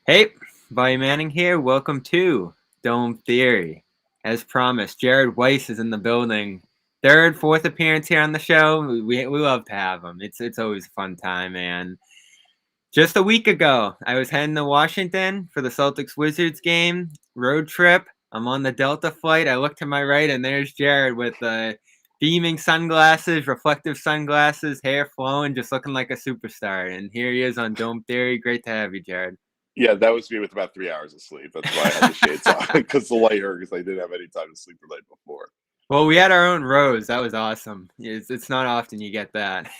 Hey, Buddy Manning here. Welcome to Dome Theory. As promised, Jared Weiss is in the building. Third, fourth appearance here on the show. We love to have him. It's always a fun time, man. Just a week ago, I was heading to Washington for the Celtics Wizards game, road trip. I'm on the Delta flight. I look to my right, and there's Jared with the beaming sunglasses, reflective sunglasses, hair flowing, just looking like a superstar. And here he is on Dome Theory. Great to have you, Jared. Yeah, that was me with about 3 hours of sleep. That's why I had the shades on, because the light hurt, because I didn't have any time to sleep the night before. Well, we had our own rows. That was awesome. It's not often you get that.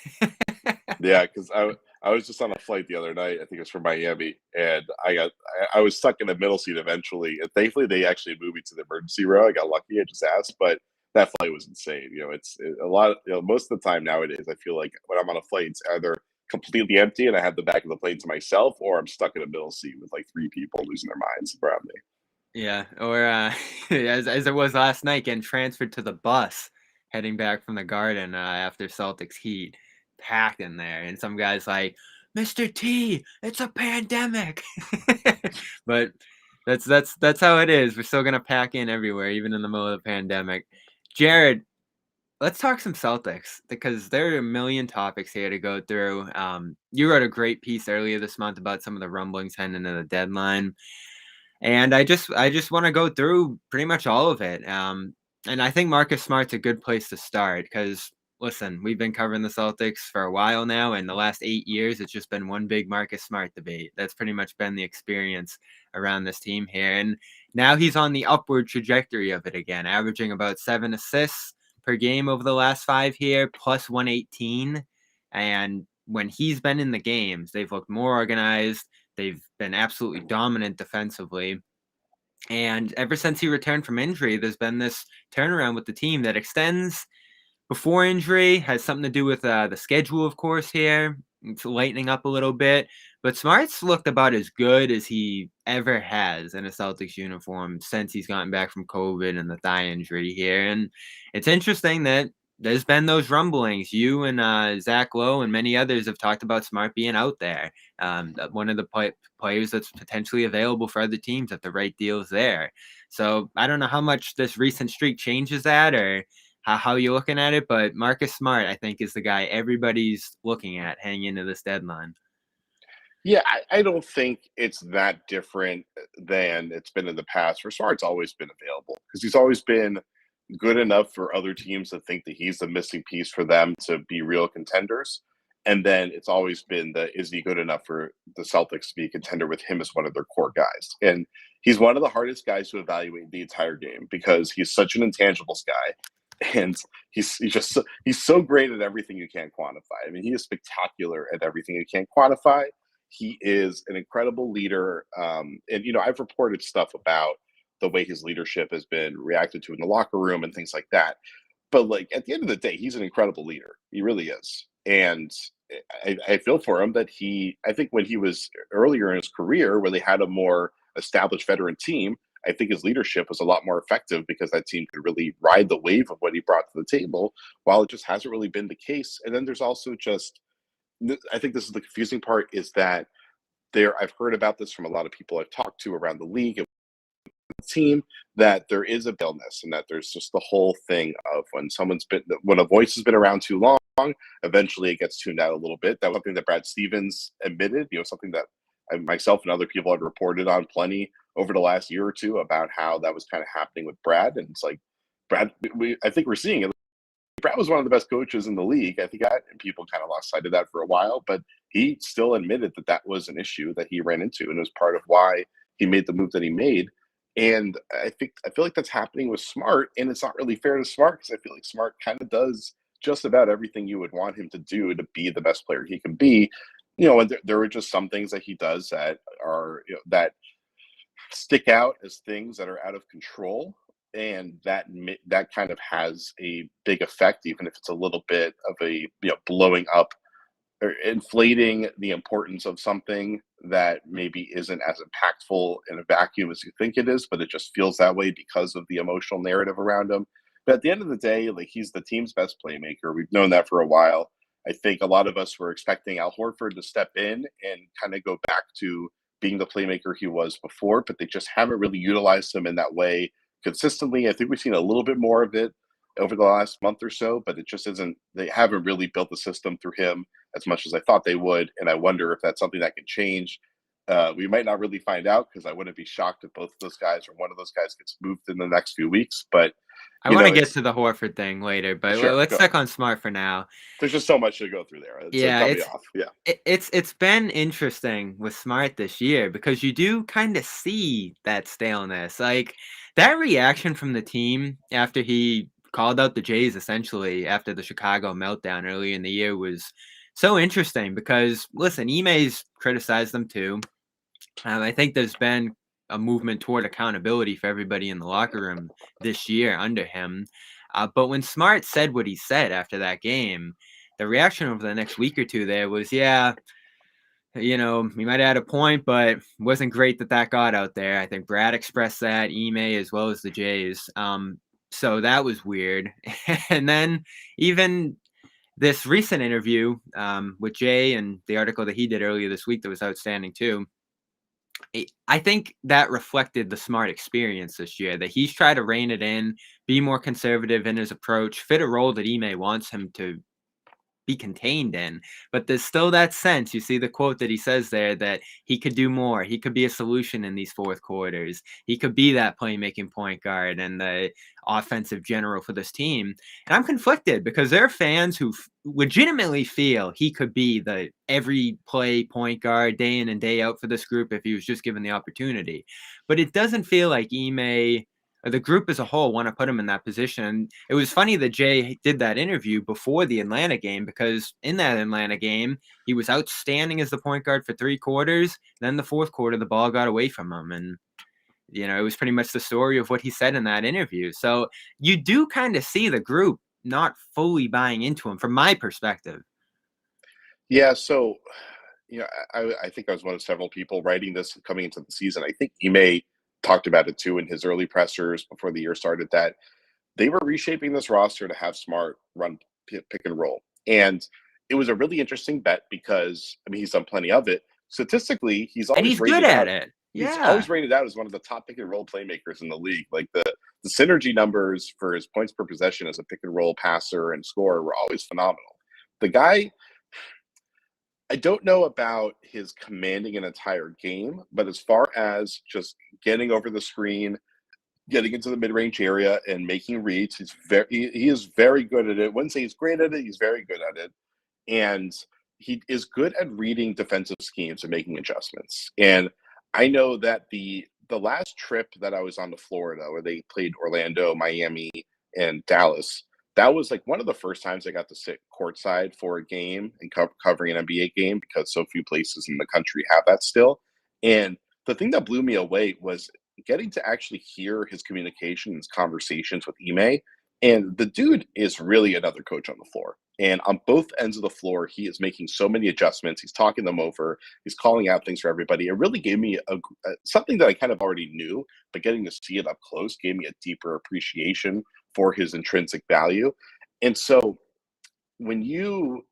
Yeah, because I was just on a flight the other night. I think it was from Miami, and I was stuck in the middle seat eventually. And thankfully, they actually moved me to the emergency row. I got lucky. I just asked, but that flight was insane. It's a lot. Most of the time nowadays, I feel like when I'm on a flight, it's either completely empty and I have the back of the plane to myself, or I'm stuck in a middle seat with like three people losing their minds around me. Yeah, or as it was last night, getting transferred to the bus, heading back from the Garden after Celtics Heat, packed in there, and some guys like, "Mr. T, it's a pandemic," but that's how it is. We're still gonna pack in everywhere, even in the middle of the pandemic. Jared, let's talk some Celtics because there are a million topics here to go through. You wrote a great piece earlier this month about some of the rumblings heading into the deadline. And I just want to go through pretty much all of it. And I think Marcus Smart's a good place to start because listen, we've been covering the Celtics for a while now, and the last 8 years, it's just been one big Marcus Smart debate. That's pretty much been the experience around this team here. And now he's on the upward trajectory of it again, averaging about 7 assists per game over the last 5 here, plus 118. And when he's been in the games, they've looked more organized. They've been absolutely dominant defensively. And ever since he returned from injury, there's been this turnaround with the team that extends before injury, has something to do with the schedule, of course, here. It's lightening up a little bit. But Smart's looked about as good as he ever has in a Celtics uniform since he's gotten back from COVID and the thigh injury here. And it's interesting that there's been those rumblings. You and Zach Lowe and many others have talked about Smart being out there. One of the players that's potentially available for other teams if the right deal is there. So I don't know how much this recent streak changes that or how you're looking at it, but Marcus Smart, I think, is the guy everybody's looking at heading into this deadline. Yeah, I don't think it's that different than it's been in the past. For Smart's always been available because he's always been good enough for other teams to think that he's the missing piece for them to be real contenders. And then it's always been is he good enough for the Celtics to be a contender with him as one of their core guys? And he's one of the hardest guys to evaluate the entire game because he's such an intangibles guy. And he's so great at everything you can't quantify. I mean, he is spectacular at everything you can't quantify. He is an incredible leader. And, I've reported stuff about the way his leadership has been reacted to in the locker room and things like that. But, like, at the end of the day, he's an incredible leader. He really is. And I feel for him that I think when he was earlier in his career, where they had a more established veteran team, I think his leadership was a lot more effective because that team could really ride the wave of what he brought to the table, while it just hasn't really been the case. And then there's also I think this is the confusing part, is that I've heard about this from a lot of people I've talked to around the league and the team, that there is a illness and that there's just the whole thing of when a voice has been around too long, eventually it gets tuned out a little bit. That was something that Brad Stevens admitted, something that myself and other people had reported on plenty over the last year or two about how that was kind of happening with Brad. And it's like, Brad, I think we're seeing it. Brad was one of the best coaches in the league. I think people kind of lost sight of that for a while, but he still admitted that that was an issue that he ran into, and it was part of why he made the move that he made. And I feel like that's happening with Smart, and it's not really fair to Smart because I feel like Smart kind of does just about everything you would want him to do to be the best player he can be. And there are just some things that he does that are that stick out as things that are out of control. And that kind of has a big effect, even if it's a little bit of a blowing up or inflating the importance of something that maybe isn't as impactful in a vacuum as you think it is, but it just feels that way because of the emotional narrative around him. But at the end of the day, like, he's the team's best playmaker. We've known that for a while. I think a lot of us were expecting Al Horford to step in and kind of go back to being the playmaker he was before, but they just haven't really utilized him in that way consistently. I think we've seen a little bit more of it over the last month or so, but it just isn't, they haven't really built the system through him as much as I thought they would. And I wonder if that's something that can change. We might not really find out, because I wouldn't be shocked if both of those guys or one of those guys gets moved in the next few weeks. But, I want to get to the Horford thing later, but sure, let's go. stick on Smart for now. There's just so much to go through there. So Yeah, cut me off. Yeah. it's been interesting with Smart this year, because you do kind of see that staleness. Like, that reaction from the team after he called out the Jays essentially after the Chicago meltdown early in the year was so interesting, because listen, Ime's criticized them too. I think there's been a movement toward accountability for everybody in the locker room this year under him. But when Smart said what he said after that game, the reaction over the next week or two there was, yeah, we might have had a point, but it wasn't great that got out there. I think Brad expressed that, Ime, as well as the Jays. So that was weird. And then even this recent interview with Jay, and the article that he did earlier this week that was outstanding too, I think that reflected the Smart experience this year, that he's tried to rein it in, be more conservative in his approach, fit a role that Ime wants him to be contained in. But there's still that sense. You see the quote that he says there, that he could do more. He could be a solution in these fourth quarters. He could be that playmaking point guard and the offensive general for this team. And I'm conflicted, because there are fans who legitimately feel he could be the every play point guard day in and day out for this group if he was just given the opportunity. But it doesn't feel like Ime or the group as a whole want to put him in that position. It was funny that Jay did that interview before the Atlanta game, because in that Atlanta game, he was outstanding as the point guard for 3 quarters. Then the fourth quarter, the ball got away from him. And, it was pretty much the story of what he said in that interview. So you do kind of see the group not fully buying into him from my perspective. Yeah. So, I think I was one of several people writing this coming into the season. I think Ime talked about it too in his early pressers before the year started, that they were reshaping this roster to have Smart run pick and roll. And it was a really interesting bet, because, he's done plenty of it. Statistically, he's always good at it. He's Yeah. always rated out as one of the top pick and roll playmakers in the league. Like the synergy numbers for his points per possession as a pick and roll passer and scorer were always phenomenal. The guy, I don't know about his commanding an entire game, but as far as just getting over the screen, getting into the mid-range area and making reads, he is very good at it. I wouldn't say he's great at it, he's very good at it. And he is good at reading defensive schemes and making adjustments. And I know that the last trip that I was on to Florida, where they played Orlando, Miami, and Dallas, that was like one of the first times I got to sit courtside for a game and covering an NBA game, because so few places in the country have that still. And the thing that blew me away was getting to actually hear his communication, his conversations with Ime. And the dude is really another coach on the floor. And on both ends of the floor, he is making so many adjustments. He's talking them over. He's calling out things for everybody. It really gave me something that I kind of already knew, but getting to see it up close gave me a deeper appreciation for his intrinsic value. And so when you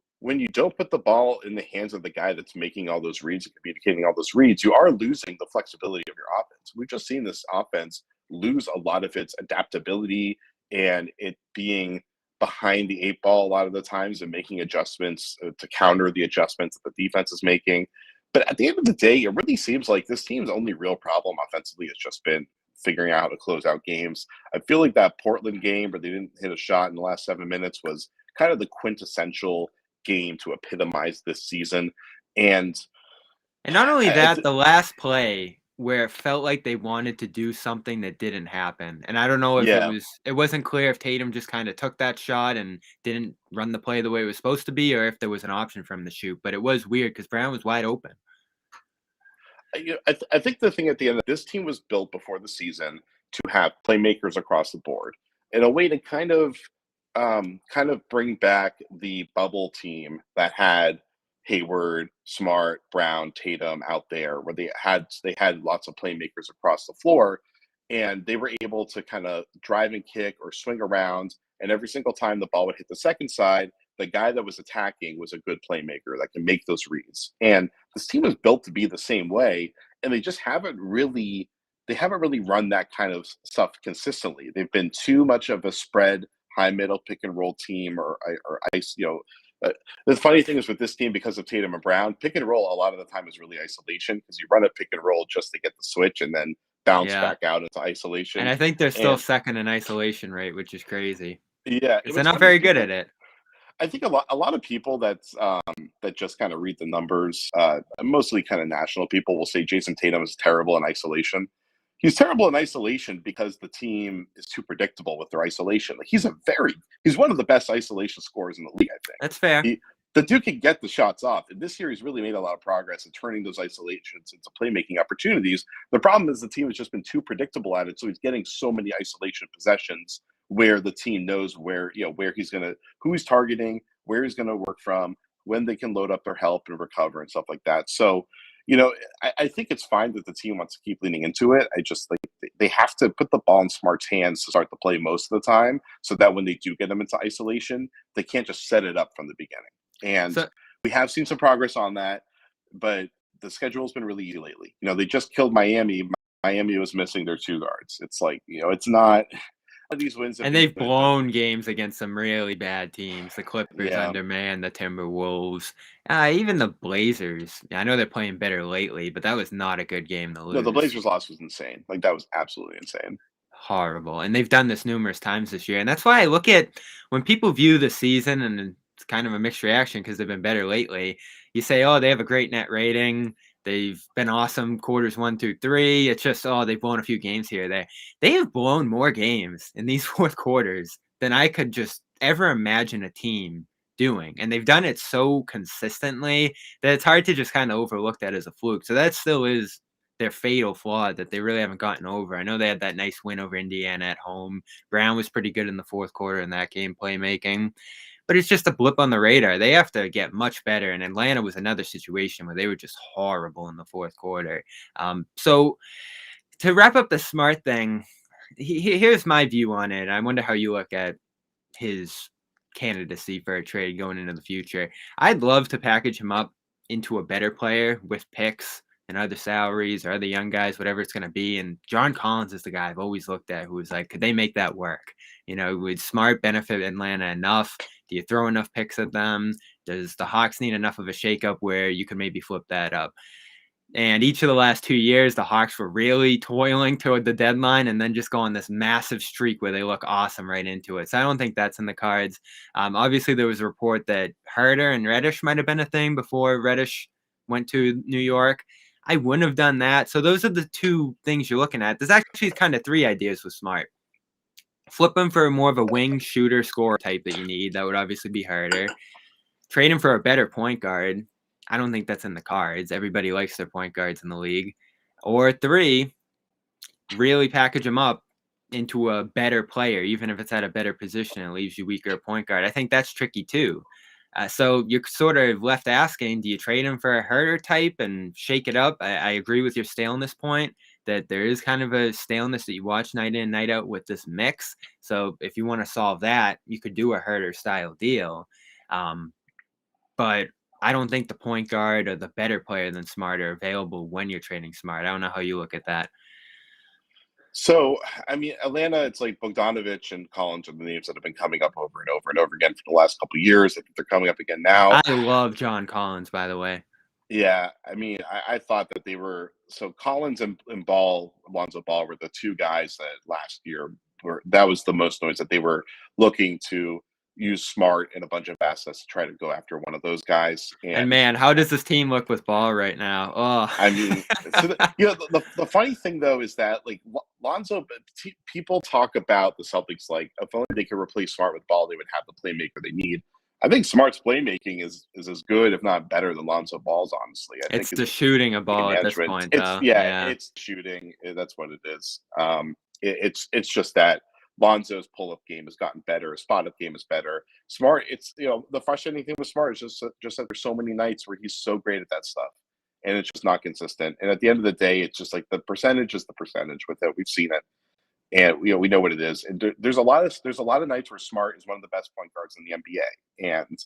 don't put the ball in the hands of the guy that's making all those reads and communicating all those reads, you are losing the flexibility of your offense. We've just seen this offense lose a lot of its adaptability and it being behind the 8 ball a lot of the times and making adjustments to counter the adjustments that the defense is making. But at the end of the day, it really seems like this team's only real problem offensively has just been figuring out how to close out games. I feel like that Portland game where they didn't hit a shot in the last 7 minutes was kind of the quintessential game to epitomize this season. And not only that, the last play where it felt like they wanted to do something that didn't happen. And I don't know if it wasn't clear if Tatum just kind of took that shot and didn't run the play the way it was supposed to be, or if there was an option for him to shoot. But it was weird because Brown was wide open. I think the thing at the end of this team was built before the season to have playmakers across the board in a way to kind of bring back the bubble team that had Hayward, Smart, Brown, Tatum out there, where they had lots of playmakers across the floor, and they were able to kind of drive and kick or swing around. And every single time the ball would hit the second side, the guy that was attacking was a good playmaker that can make those reads. And this team was built to be the same way. and they just haven't really run that kind of stuff consistently. They've been too much of a spread, high middle pick and roll team, or ice. The funny thing is with this team, because of Tatum and Brown, pick and roll a lot of the time is really isolation, because you run a pick and roll just to get the switch and then bounce Yeah. back out into And isolation. I think they're still And second in isolation rate, which is crazy. yeah, it Because they're was not funny. very good at it. I think a lot of people that just kind of read the numbers, mostly kind of national people, will say Jason Tatum is terrible in isolation. He's terrible in isolation because the team is too predictable with their isolation. Like, he's one of the best isolation scorers in the league, I think. That's fair. The dude can get the shots off. And this year, he's really made a lot of progress in turning those isolations into playmaking opportunities. The problem is the team has just been too predictable at it. So he's getting so many isolation possessions where the team knows where who he's targeting, where he's going to work from, when they can load up their help and recover and stuff like that. So, I think it's fine that the team wants to keep leaning into it. I just think they have to put the ball in Smart's hands to start the play most of the time, so that when they do get them into isolation, they can't just set it up from the beginning. And we have seen some progress on that, but the schedule's been really easy lately. They just killed Miami. Miami was missing their two guards. It's like, it's not these wins. And they've blown games against some really bad teams. The Clippers Yeah. undermanned the Timberwolves. Even the Blazers. I know they're playing better lately, but that was not a good game to lose. No, the Blazers loss was insane. Like, that was absolutely insane. Horrible. And they've done this numerous times this year. And that's why I look at when people view the season, and it's kind of a mixed reaction because they've been better lately. You say, oh, they have a great net rating. They've been awesome quarters 1 through 3. It's just, they've blown a few games here or there. They have blown more games in these fourth quarters than I could just ever imagine a team doing. And they've done it so consistently that it's hard to just kind of overlook that as a fluke. So that still is their fatal flaw that they really haven't gotten over. I know they had that nice win over Indiana at home. Brown was pretty good in the fourth quarter in that game playmaking. But it's just a blip on the radar. They have to get much better. And Atlanta was another situation where they were just horrible in the fourth quarter. So to wrap up the Smart thing, here's my view on it. I wonder how you look at his candidacy for a trade going into the future. I'd love to package him up into a better player with picks and other salaries or other young guys, whatever it's going to be. And John Collins is the guy I've always looked at who was like, could they make that work? Would Smart benefit Atlanta enough? Do you throw enough picks at them? Does the Hawks need enough of a shakeup where you could maybe flip that up? And each of the last 2 years, the Hawks were really toiling toward the deadline and then just go on this massive streak where they look awesome right into it. So I don't think that's in the cards. Obviously, there was a report that Herter and Reddish might have been a thing before Reddish went to New York. I wouldn't have done that. So those are the two things you're looking at. There's actually kind of 3 ideas with Smart. Flip him for more of a wing shooter scorer type that you need. That would obviously be Herter. Trade him for a better point guard. I don't think that's in the cards. Everybody likes their point guards in the league. Or 3, really package him up into a better player, even if it's at a better position and leaves you weaker at point guard. I think that's tricky too. So you're sort of left asking, do you trade him for a Herter type and shake it up? I agree with your staleness point that there is kind of a staleness that you watch night in, night out with this mix. So if you want to solve that, you could do a Herter style deal. But I don't think the point guard or the better player than Smart are available when you're trading Smart. I don't know how you look at that. So, I mean, Atlanta, it's like Bogdanovich and Collins are the names that have been coming up over and over and over again for the last couple of years. I think they're coming up again now. I love John Collins, by the way. Yeah, I mean, I thought that they were – so Collins and Lonzo Ball were the 2 guys that last year that was the most noise, that they were looking to use Smart and a bunch of assets to try to go after one of those guys. And man, how does this team look with Ball right now? Oh, I mean, so the funny thing though is that like Lonzo, people talk about the Celtics like if only they could replace Smart with Ball, they would have the playmaker they need. I think Smart's playmaking is as good, if not better, than Lonzo Ball's. Honestly, I it's think the shooting of Ball at this point, though. It's shooting. That's what it is. It's just that Lonzo's pull-up game has gotten better. His spot-up game is better. Smart, it's the frustrating thing with Smart is just that there's so many nights where he's so great at that stuff, and it's just not consistent. And at the end of the day, it's just like the percentage is the percentage with it. We've seen it, and we know what it is. And there's a lot of nights where Smart is one of the best point guards in the NBA, and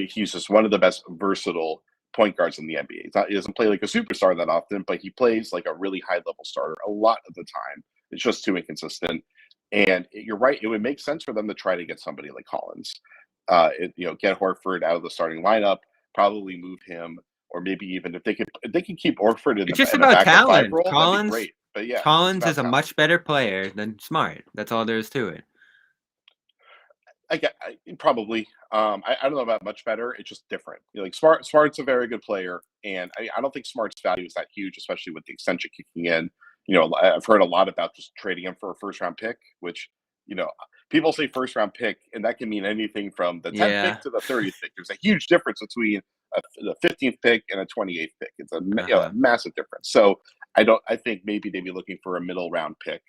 he's just one of the best versatile point guards in the NBA. He doesn't play like a superstar that often, but he plays like a really high level starter a lot of the time. It's just too inconsistent. And you're right; it would make sense for them to try to get somebody like Collins. Get Horford out of the starting lineup, probably move him, or maybe even if they can keep Horford It's just in a about backup five talent. role, that'd be great. But yeah, it's Collins about is a talent. much better player than Smart. That's all there is to it. Probably. I don't know about much better. It's just different. Like Smart's a very good player, and I don't think Smart's value is that huge, especially with the extension kicking in. I've heard a lot about just trading him for a first round pick, which people say first round pick, and that can mean anything from the 10th Yeah. pick to the 30th pick. There's a huge difference between the 15th pick and a 28th pick. It's a massive difference. So I think maybe they'd be looking for a middle round pick.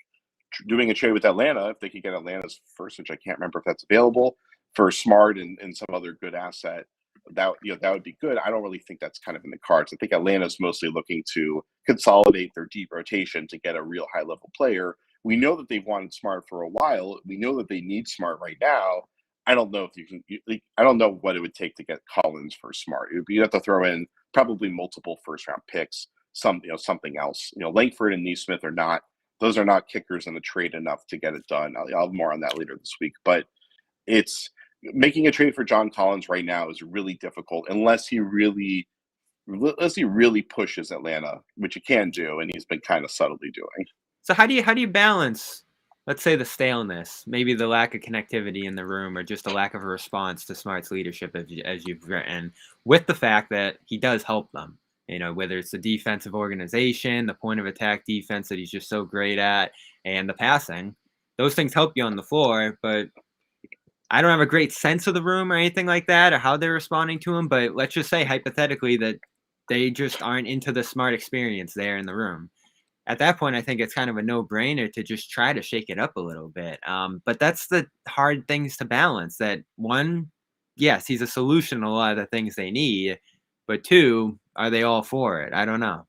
Doing a trade with Atlanta, if they could get Atlanta's first, which I can't remember if that's available, for Smart and some other good asset, that would be good. I don't really think that's kind of in the cards. I think Atlanta's mostly looking to consolidate their deep rotation to get a real high level player. We know that they've wanted Smart for a while. We know that they need Smart right now. I don't know if you can. I don't know what it would take to get Collins for Smart. You'd have to throw in probably multiple first round picks, something else. Langford and Neesmith are not. Those are not kickers in the trade enough to get it done. I'll have more on that later this week. But it's making a trade for John Collins right now is really difficult unless he really pushes Atlanta, which he can do, and he's been kind of subtly doing. So how do you balance, let's say, the staleness, maybe the lack of connectivity in the room, or just a lack of a response to Smart's leadership, as you've written, with the fact that he does help them? Whether it's the defensive organization, the point of attack defense that he's just so great at, and the passing, those things help you on the floor. But I don't have a great sense of the room or anything like that, or how they're responding to him. But let's just say hypothetically that they just aren't into the Smart experience there in the room. At that point, I think it's kind of a no-brainer to just try to shake it up a little bit. But that's the hard things to balance. That one, yes, he's a solution to a lot of the things they need, but two, are they all for it? I don't know.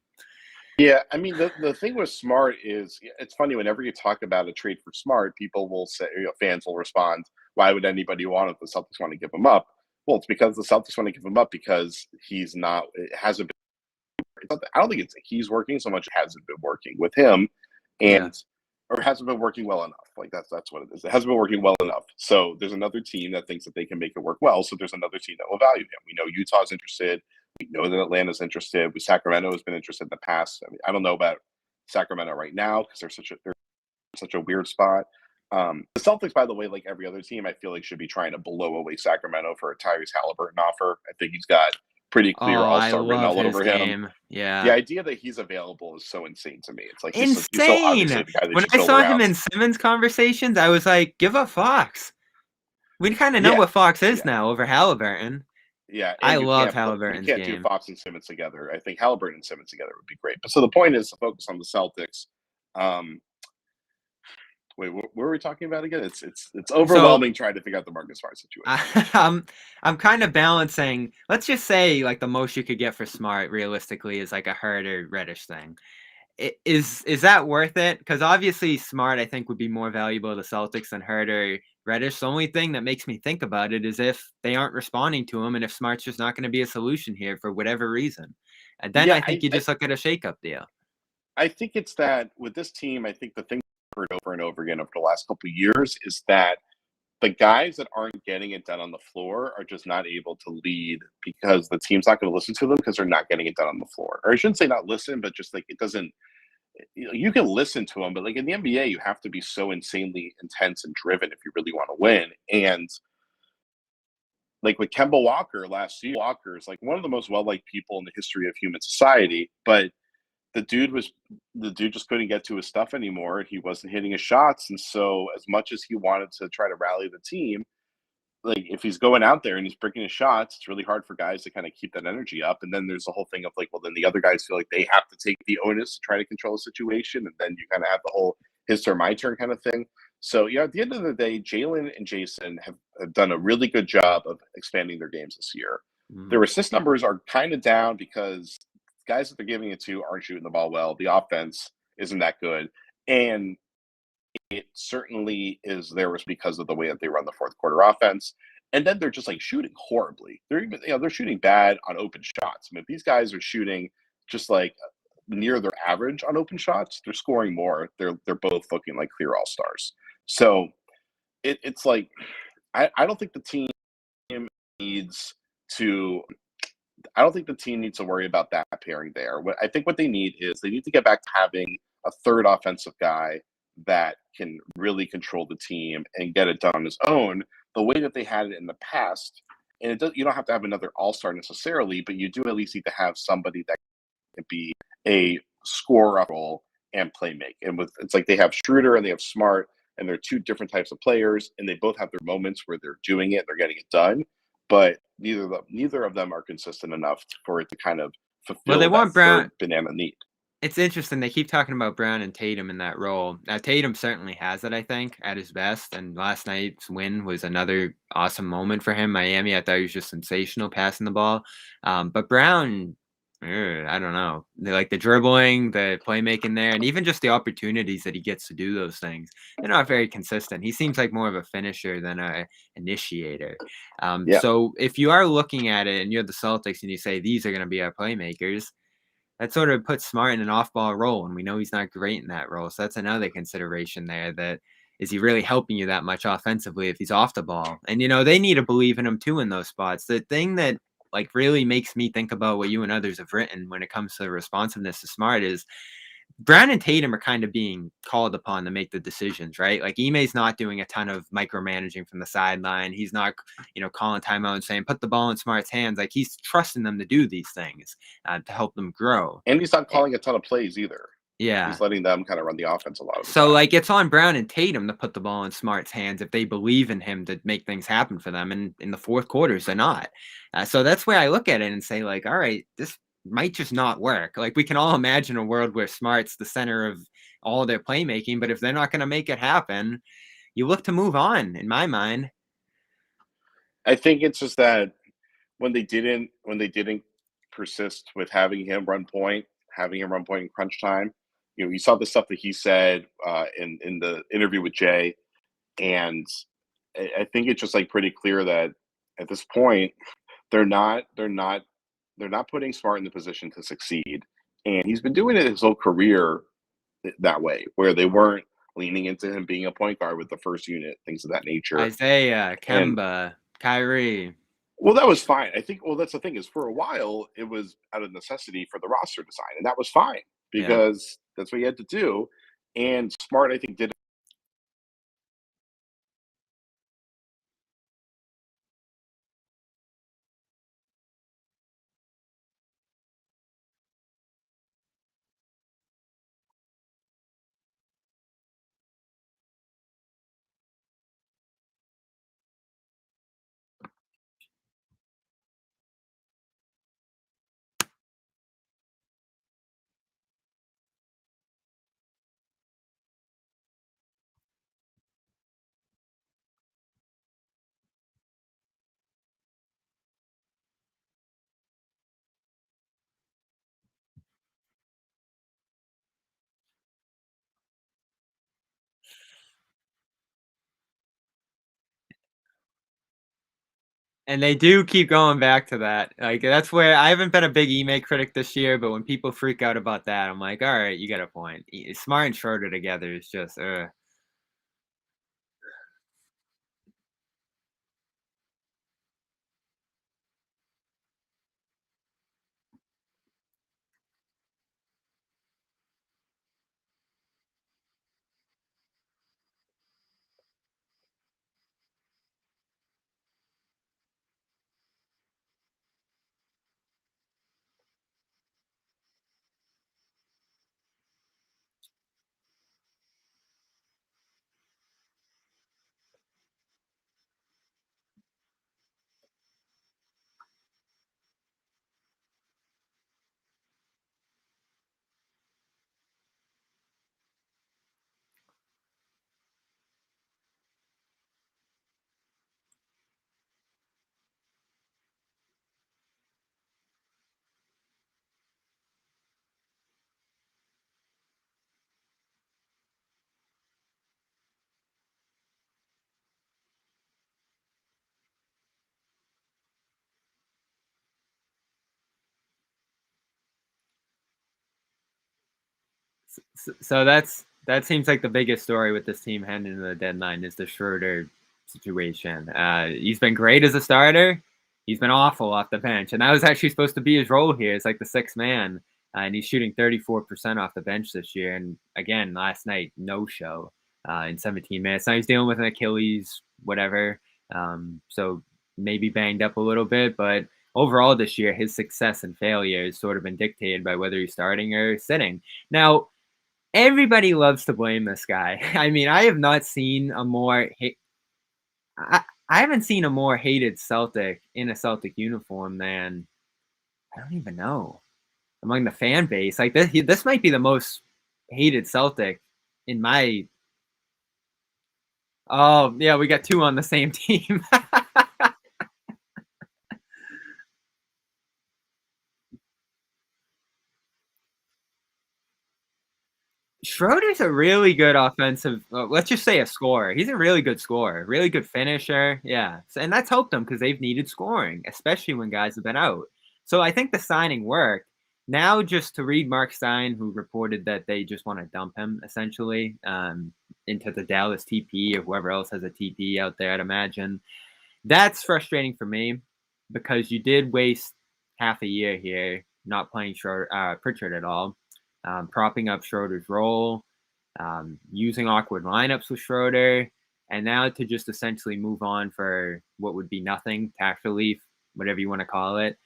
Yeah, I mean, the thing with Smart is it's funny whenever you talk about a trade for Smart, people will say, fans will respond, "Why would anybody want it? The Celtics want to give him up." Well, it's because the Celtics want to give him up because he's not. It hasn't been. I don't think it's he's working so much. It hasn't been working with him, and or hasn't been working well enough. Like that's what it is. It hasn't been working well enough. So there's another team that thinks that they can make it work well. So there's another team that will value him. We know Utah's interested. We know that Atlanta's interested. Sacramento has been interested in the past. I mean, I don't know about Sacramento right now because they're such a weird spot. The Celtics, by the way, like every other team, I feel like should be trying to blow away Sacramento for a Tyrese Halliburton offer. I think he's got pretty clear all-star written all over him. Yeah. The idea that he's available is so insane to me. It's like insane. He's so obviously the guy that when should I build saw around. him in Simmons conversations, I was like, give up Fox. We kind of know what Fox is now over Halliburton. Yeah, I love Halliburton's game. You can't do Fox and Simmons together. I think Halliburton and Simmons together would be great. But so the point is to focus on the Celtics. Wait, what were we talking about again? It's overwhelming trying to figure out the Marcus Smart situation. I'm kind of balancing. Let's just say like the most you could get for Smart realistically is like a Hurt or Reddish thing. Is that worth it? Because obviously Smart I think would be more valuable to the Celtics than Hurt or Reddish. The only thing that makes me think about it is if they aren't responding to him and if Smart's just not going to be a solution here for whatever reason. And then I think you just look at a shakeup deal. I think it's that with this team, I think the thing I've heard over and over again over the last couple of years is that the guys that aren't getting it done on the floor are just not able to lead because the team's not going to listen to them because they're not getting it done on the floor. Or I shouldn't say not listen, but just like it doesn't. You can listen to them, but like in the NBA, you have to be so insanely intense and driven if you really want to win. And like with Kemba Walker last year, Walker is like one of the most well-liked people in the history of human society, but the dude just couldn't get to his stuff anymore. He wasn't hitting his shots. And so as much as he wanted to try to rally the team, like if he's going out there and he's breaking his shots, it's really hard for guys to kind of keep that energy up. And then there's the whole thing of like, well, then the other guys feel like they have to take the onus to try to control the situation. And then you kind of have the whole his turn, my turn kind of thing. So, at the end of the day, Jalen and Jason have done a really good job of expanding their games this year. Their assist numbers are kind of down because guys that they're giving it to aren't shooting the ball well. The offense isn't that good. And it certainly is there was because of the way that they run the fourth quarter offense. and then they're just like shooting horribly. They're even, they're shooting bad on open shots. I mean, if these guys are shooting just like near their average on open shots, they're scoring more. They're both looking like clear all stars. So it's like I don't think the team needs to. I don't think the team needs to worry about that pairing there. What I think what they need is they need to get back to having a third offensive guy that can really control the team and get it done on his own, the way that they had it in the past. And you don't have to have another all star necessarily, but you do at least need to have somebody that can be a scorer role and play make. And with it's like they have Schroeder and they have Smart, and they're two different types of players, and they both have their moments where they're doing it, they're getting it done, but neither of them are consistent enough for it to kind of Well, they fulfill that want Brown. third banana need. It's interesting. They keep talking about Brown and Tatum in that role. Now, Tatum certainly has it, I think, at his best. And last night's win was another awesome moment for him. Miami, I thought he was just sensational passing the ball. But Brown, I don't know. Like the dribbling, the playmaking there, and even just the opportunities that he gets to do those things. They're not very consistent. He seems like more of a finisher than a initiator. Yeah, So if you are looking at it and you're the Celtics and you say these are going to be our playmakers, that sort of puts Smart in an off-ball role, and we know he's not great in that role. So that's another consideration there. That is he really helping you that much offensively if he's off the ball? And they need to believe in him too in those spots. The thing that like really makes me think about what you and others have written when it comes to the responsiveness to Smart is Brown and Tatum are kind of being called upon to make the decisions, right? Like Ime's not doing a ton of micromanaging from the sideline. He's not, calling timeout and saying put the ball in Smart's hands. Like he's trusting them to do these things to help them grow. and he's not Eh, calling a ton of plays either. Yeah. He's letting them kind of run the offense a lot of the So time. like it's on Brown and Tatum to put the ball in Smart's hands if they believe in him to make things happen for them. And in the fourth quarters, they're not. So that's where I look at it and say like, all right, this might just not work. Like we can all imagine a world where Smart's the center of all their playmaking, but if they're not going to make it happen, you look to move on. In my mind, I think it's just that when they didn't persist with having him run point in crunch time, you saw the stuff that he said in the interview with Jay, and I think it's just like pretty clear that at this point they're not they're not they're not putting Smart in the position to succeed, and he's been doing it his whole career that way, where they weren't leaning into him being a point guard with the first unit, things of that nature, Isaiah, and Kemba, Kyrie. well, that was fine. I think. Well, that's the thing is, for a while, it was out of necessity for the roster design, and that was fine Yeah. because that's what you had to do. And Smart, I think, did. And they do keep going back to that. Like that's where I haven't been a big Ime critic this year, but when people freak out about that, I'm like, all right, you got a point. Smart and Schroeder together is just, So that seems like the biggest story with this team heading into the deadline is the Schroeder situation. He's been great as a starter. He's been awful off the bench, and that was actually supposed to be his role here. It's like the sixth man, and he's shooting 34% off the bench this year. And again, last night, no show in 17 minutes. Now he's dealing with an Achilles, whatever. So maybe banged up a little bit, but overall this year, his success and failure has sort of been dictated by whether he's starting or sitting. Now, everybody loves to blame this guy. I mean, I have not seen a more I haven't seen a more hated Celtic in a Celtic uniform than I don't even know among the fan base. Like this might be the most hated Celtic in my. Oh yeah, we got two on the same team. Schroeder's a really good offensive, let's just say a scorer. He's a really good scorer, really good finisher. Yeah. And that's helped them because they've needed scoring, especially when guys have been out. So I think the signing worked. Now, just to read Mark Stein, who reported that they just want to dump him essentially into the Dallas TP or whoever else has a TP out there, I'd imagine. That's frustrating for me because you did waste half a year here not playing Pritchard at all, propping up Schroeder's role, using awkward lineups with Schroeder, and now to just essentially move on for what would be nothing, tax relief, whatever you want to call it.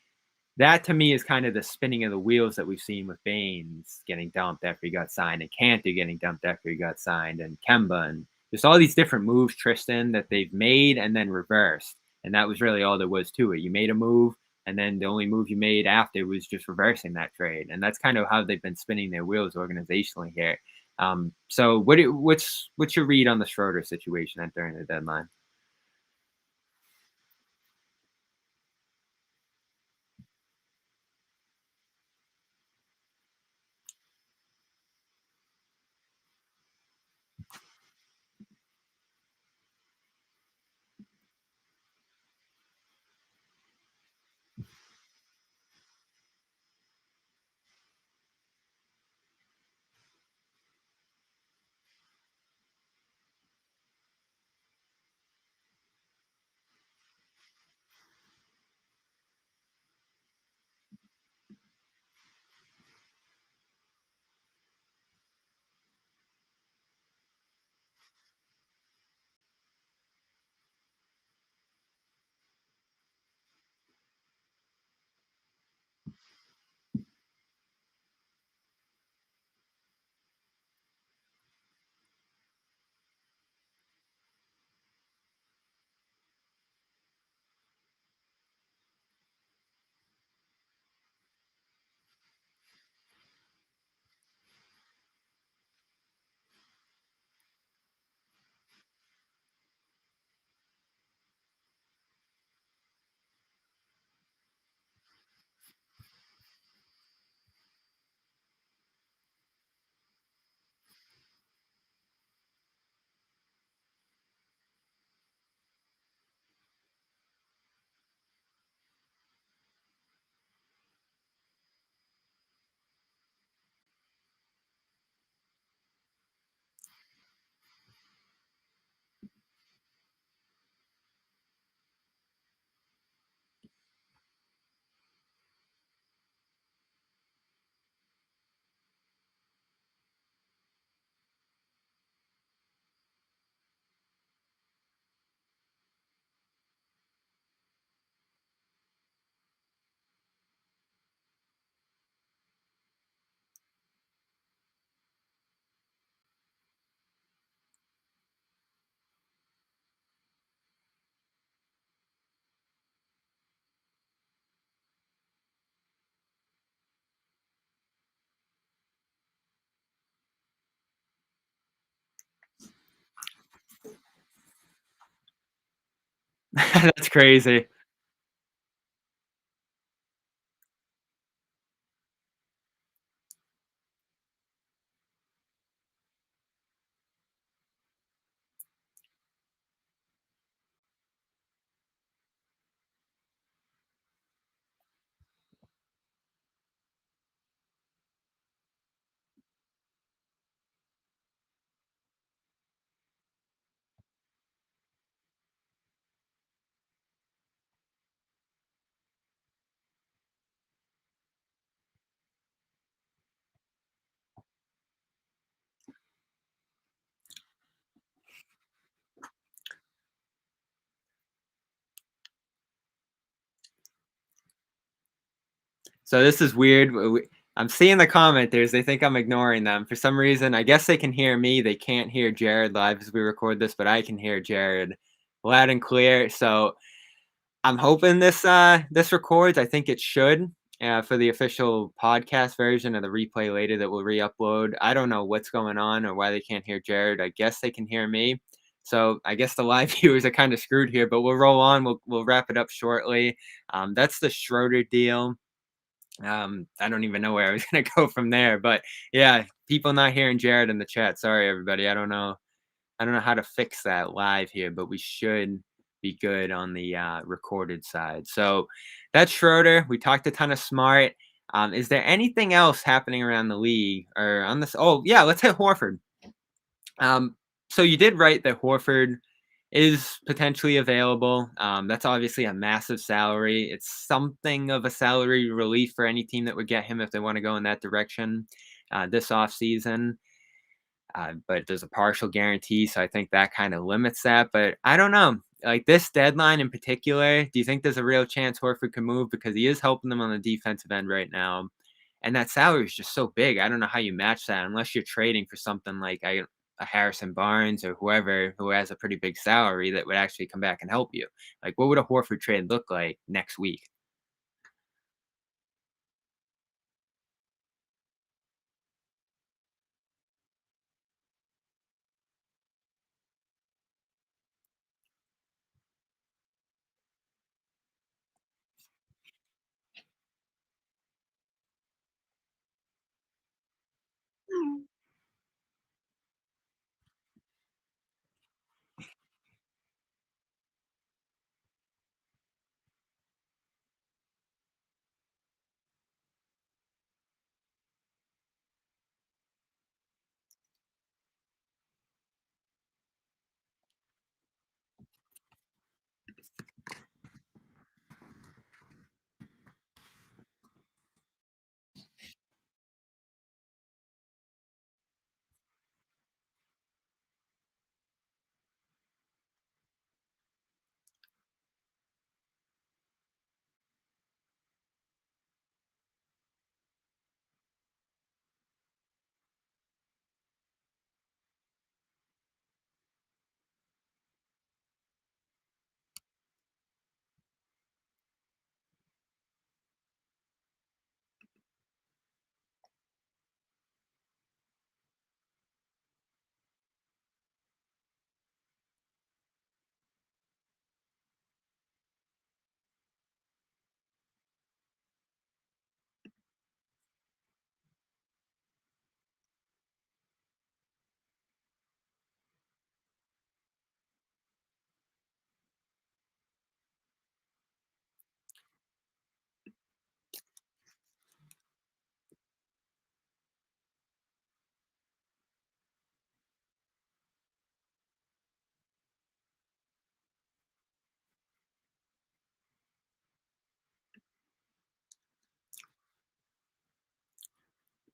That to me is kind of the spinning of the wheels that we've seen with Baines getting dumped after he got signed, and Cantu getting dumped after he got signed, and Kemba, and just all these different moves, Tristan, that they've made and then reversed. And that was really all there was to it. You made a move, and then the only move you made after was just reversing that trade. And that's kind of how they've been spinning their wheels organizationally here. So what's your read on the Schroeder situation during the deadline? That's crazy. So this is weird. I'm seeing the commenters. They think I'm ignoring them. For some reason, I guess they can hear me. They can't hear Jared live as we record this, but I can hear Jared loud and clear. So I'm hoping this records. I think it should for the official podcast version of the replay later that we'll re-upload. I don't know what's going on or why they can't hear Jared. I guess they can hear me. So I guess the live viewers are kind of screwed here, but we'll roll on. We'll wrap it up shortly. That's the Schröder deal. I don't even know where I was going to go from there, but yeah, people not hearing Jared in the chat. Sorry, everybody. I don't know how to fix that live here, but we should be good on the recorded side. So that's Schröder. We talked a ton of Smart. Is there anything else happening around the league or on this? Oh yeah, let's hit Horford. So you did write that Horford is potentially available. That's obviously a massive salary. It's something of a salary relief for any team that would get him if they want to go in that direction this offseason. But there's a partial guarantee, so I think that kind of limits that. But I don't know. Like this deadline in particular, do you think there's a real chance Horford can move? Because he is helping them on the defensive end right now. And that salary is just so big. I don't know how you match that unless you're trading for something like a Harrison Barnes or whoever who has a pretty big salary that would actually come back and help you. Like, what would a Horford trade look like next week?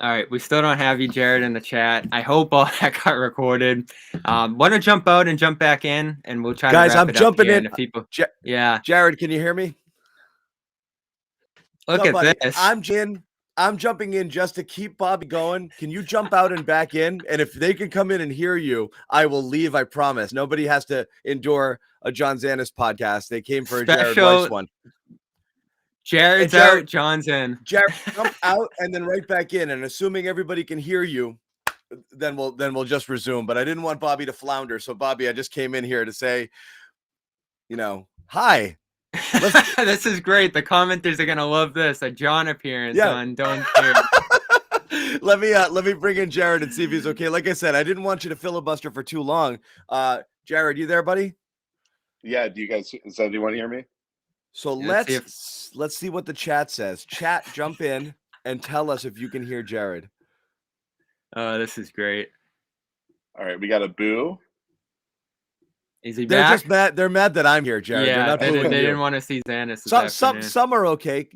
All right, we still don't have you, Jared, in the chat. I hope all that got recorded. Want to jump out and jump back in, and we'll try to wrap I'm it jumping up here. in. And if people, yeah, Jared, can you hear me? Look at buddy, this. I'm jumping in just to keep Bobby going. Can you jump out and back in? And if they can come in and hear you, I will leave. I promise. Nobody has to endure a John Zanis podcast. They came for a Jared Weiss one. Jared's out, John's in. Jared, jump out and then right back in. And assuming everybody can hear you, then we'll just resume. But I didn't want Bobby to flounder. So Bobby, I just came in here to say, hi. This is great. The commenters are gonna love this. A John appearance on Don't Care. Let me bring in Jared and see if he's okay. Like I said, I didn't want you to filibuster for too long. Jared, you there, buddy? Yeah. Does anyone hear me? So let's see what the chat says. Chat, jump in and tell us if you can hear Jared. Oh, this is great. All right, we got a boo. Is he They're back? just mad. They're mad that I'm here, Jared. Yeah, they didn't want to see Zanis. Some are okay.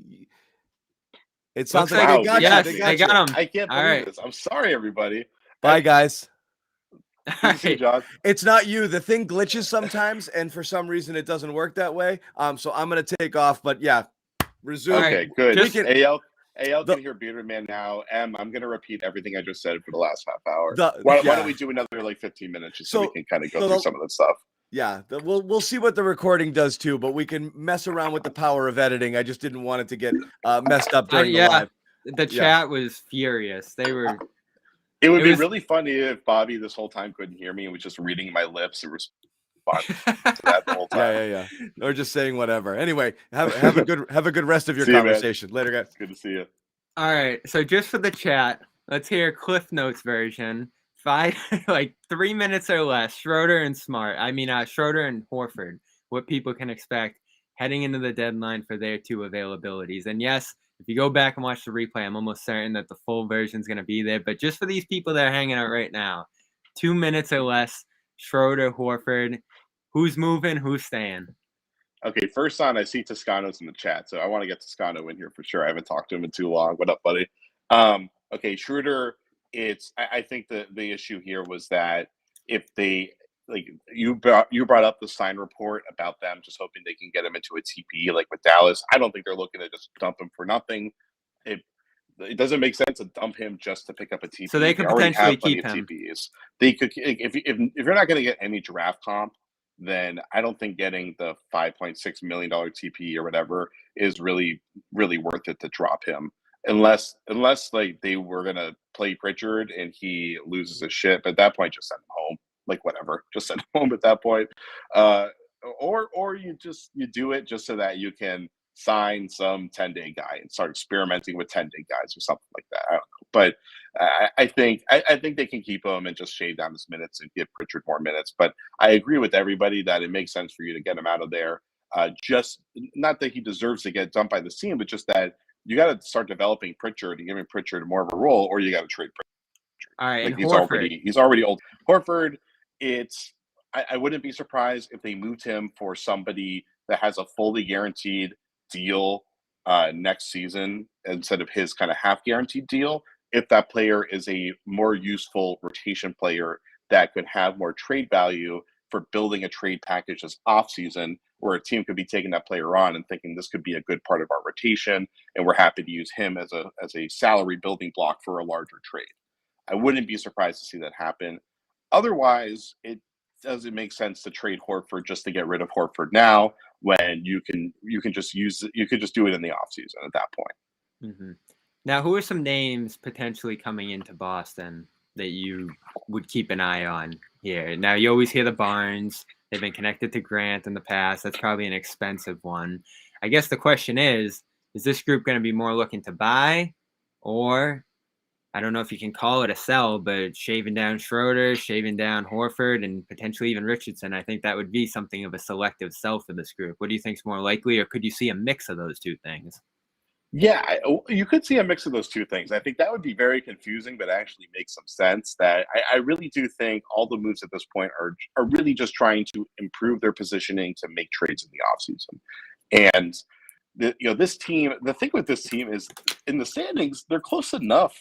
It sounds like wow, they got you. Yes, They got him. I can't believe this. I'm sorry, everybody. Bye, guys. See, John. It's not you. The thing glitches sometimes, and for some reason it doesn't work that way. So I'm gonna take off. But yeah, resume. Okay, good. AL can hear Bearded Man now. I'm going to repeat everything I just said for the last half hour. Why don't we do another like 15 minutes just so we can kind of go through some of that stuff? Yeah, we'll see what the recording does too, but we can mess around with the power of editing. I just didn't want it to get messed up during the live. The chat was furious. They were. It would be really funny if Bobby this whole time couldn't hear me and was just reading my lips and responding to that the whole time. Yeah. Or just saying whatever. Anyway, have a good rest of your conversation. Later, guys. Good to see you. All right. So just for the chat, let's hear Cliff Notes version. 3 minutes or less. Schröder and Schröder and Horford. What people can expect heading into the deadline for their two availabilities. And yes, if you go back and watch the replay, I'm almost certain that the full version is going to be there. But just for these people that are hanging out right now, 2 minutes or less. Schröder, Horford. Who's moving? Who's staying? Okay, first on, I see Toscano's in the chat, so I want to get Toscano in here for sure. I haven't talked to him in too long. What up, buddy? Okay, Schröder. I think the issue here was that if they you brought up the sign report about them just hoping they can get him into a TP like with Dallas. I don't think they're looking to just dump him for nothing. It doesn't make sense to dump him just to pick up a TP. So they could potentially keep him. TPs. They could if you're not going to get any draft comp, then I don't think getting the $5.6 million TP or whatever is really worth it to drop him. Unless like they were gonna play Pritchard and he loses his shit, but at that point just send him home. Like whatever, just send him home at that point. Or you do it just so that you can sign some 10-day guy and start experimenting with 10-day guys or something like that. I don't know, but I think they can keep him and just shave down his minutes and give Pritchard more minutes. But I agree with everybody that it makes sense for you to get him out of there. Just not that he deserves to get dumped by the team, but just that you got to start developing Pritchard and giving Pritchard more of a role, or you got to trade Pritchard. All right, like he's already old. Horford, I wouldn't be surprised if they moved him for somebody that has a fully guaranteed deal next season instead of his kind of half guaranteed deal. If that player is a more useful rotation player that could have more trade value for building a trade package this offseason, where a team could be taking that player on and thinking this could be a good part of our rotation, and we're happy to use him as a salary building block for a larger trade. I wouldn't be surprised to see that happen. Otherwise, it doesn't make sense to trade Horford just to get rid of Horford now when you can just do it in the offseason at that point. Mm-hmm. Now, who are some names potentially coming into Boston that you would keep an eye on here? Now, you always hear the Barnes. They've been connected to Grant in the past. That's probably an expensive one. I guess the question is this group going to be more looking to buy, or I don't know if you can call it a sell, but shaving down Schröder, shaving down Horford, and potentially even Richardson? I think that would be something of a selective sell for this group. What do you think is more likely, or could you see a mix of those two things? Yeah, you could see a mix of those two things. I think that would be very confusing, but actually makes some sense. That I really do think all the moves at this point are really just trying to improve their positioning to make trades in the offseason. And this team, the thing with this team is in the standings, they're close enough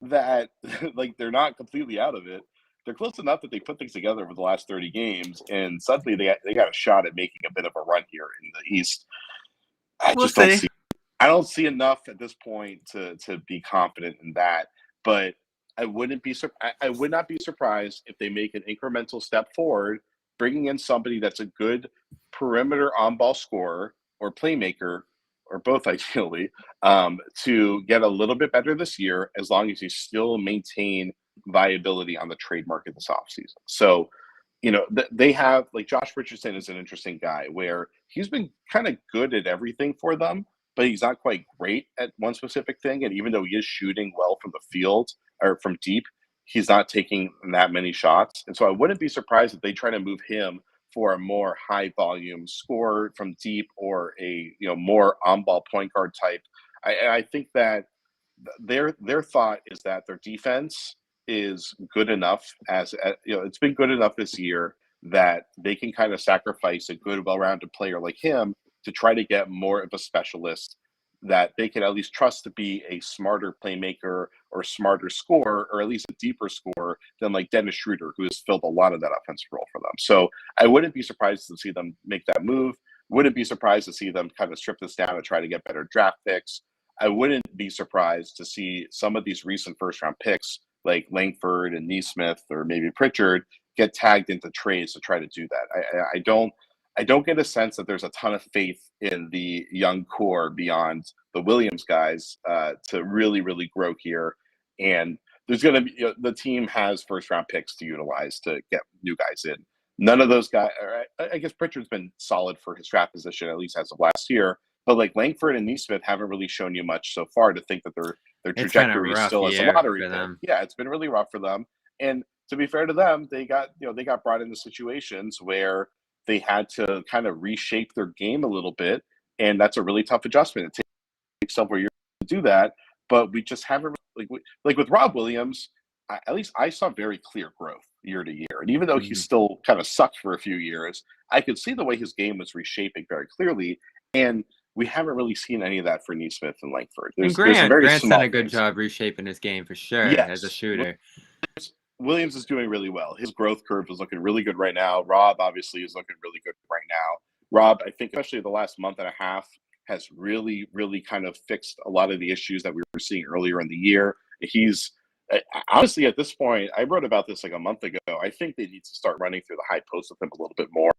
that like they're not completely out of it. They're close enough that they put things together over the last 30 games, and suddenly they got a shot at making a bit of a run here in the East. I don't see enough at this point to be confident in that, but I would not be surprised if they make an incremental step forward, bringing in somebody that's a good perimeter on-ball scorer or playmaker, or both ideally, to get a little bit better this year, as long as you still maintain viability on the trade market this offseason. So, they have, like, Josh Richardson is an interesting guy where he's been kind of good at everything for them, but he's not quite great at one specific thing. And even though he is shooting well from the field or from deep, he's not taking that many shots. And so I wouldn't be surprised if they try to move him for a more high volume scorer from deep, or a more on-ball point guard type. I think that their thought is that their defense is good enough, it's been good enough this year that they can kind of sacrifice a good, well-rounded player like him to try to get more of a specialist that they can at least trust to be a smarter playmaker or smarter scorer, or at least a deeper scorer than like Dennis Schröder, who has filled a lot of that offensive role for them. So I wouldn't be surprised to see them make that move. Wouldn't be surprised to see them kind of strip this down and try to get better draft picks. I wouldn't be surprised to see some of these recent first round picks like Langford and Neesmith or maybe Pritchard get tagged into trades to try to do that. I don't get a sense that there's a ton of faith in the young core beyond the Williams guys to really, really grow here. And there's going to be, the team has first round picks to utilize to get new guys in. None of those guys, I guess Pritchard's been solid for his draft position, at least as of last year. But like Langford and Neesmith haven't really shown you much so far to think that their trajectory is still as a lottery pick. Yeah, it's been really rough for them. And to be fair to them, they got brought into situations where they had to kind of reshape their game a little bit, and that's a really tough adjustment. It takes several years to do that, but we just haven't like with Rob Williams. At least I saw very clear growth year to year, and even though he still kind of sucked for a few years, I could see the way his game was reshaping very clearly, and we haven't really seen any of that for Neesmith and Langford. Grant's done a good job reshaping his game for sure as a shooter. Williams is doing really well. His growth curve is looking really good right now. Rob obviously is looking really good right now. Rob, I think especially the last month and a half, has really, really kind of fixed a lot of the issues that we were seeing earlier in the year. He's honestly, at this point, I wrote about this like a month ago. I think they need to start running through the high post with him a little bit more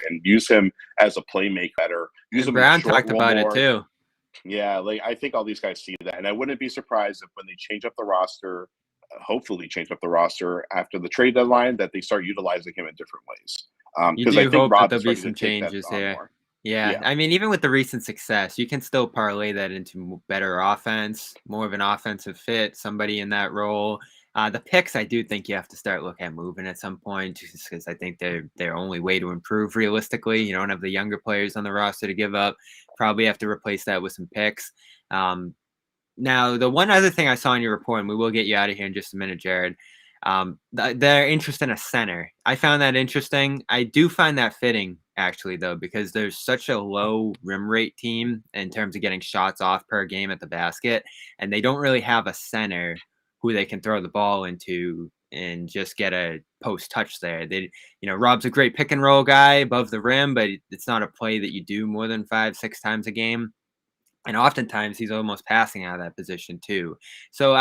and use him as a playmaker better. Use him Brown talked about it too. Yeah, like I think all these guys see that, and I wouldn't be surprised if when they change up the roster, hopefully change up the roster after the trade deadline, that they start utilizing him in different ways. Because I think Rob there'll be some changes here. Yeah, I mean, even with the recent success, you can still parlay that into better offense, more of an offensive fit, somebody in that role. The picks, I do think you have to start looking at moving at some point, just because I think they're their only way to improve realistically. You don't have the younger players on the roster to give up. Probably have to replace that with some picks. Now, the one other thing I saw in your report, and we will get you out of here in just a minute, Jared, their interest in a center. I found that interesting. I do find that fitting, actually, though, because there's such a low rim rate team in terms of getting shots off per game at the basket, and they don't really have a center who they can throw the ball into and just get a post touch there. Rob's a great pick and roll guy above the rim, but it's not a play that you do more than 5-6 times a game. And oftentimes he's almost passing out of that position too. So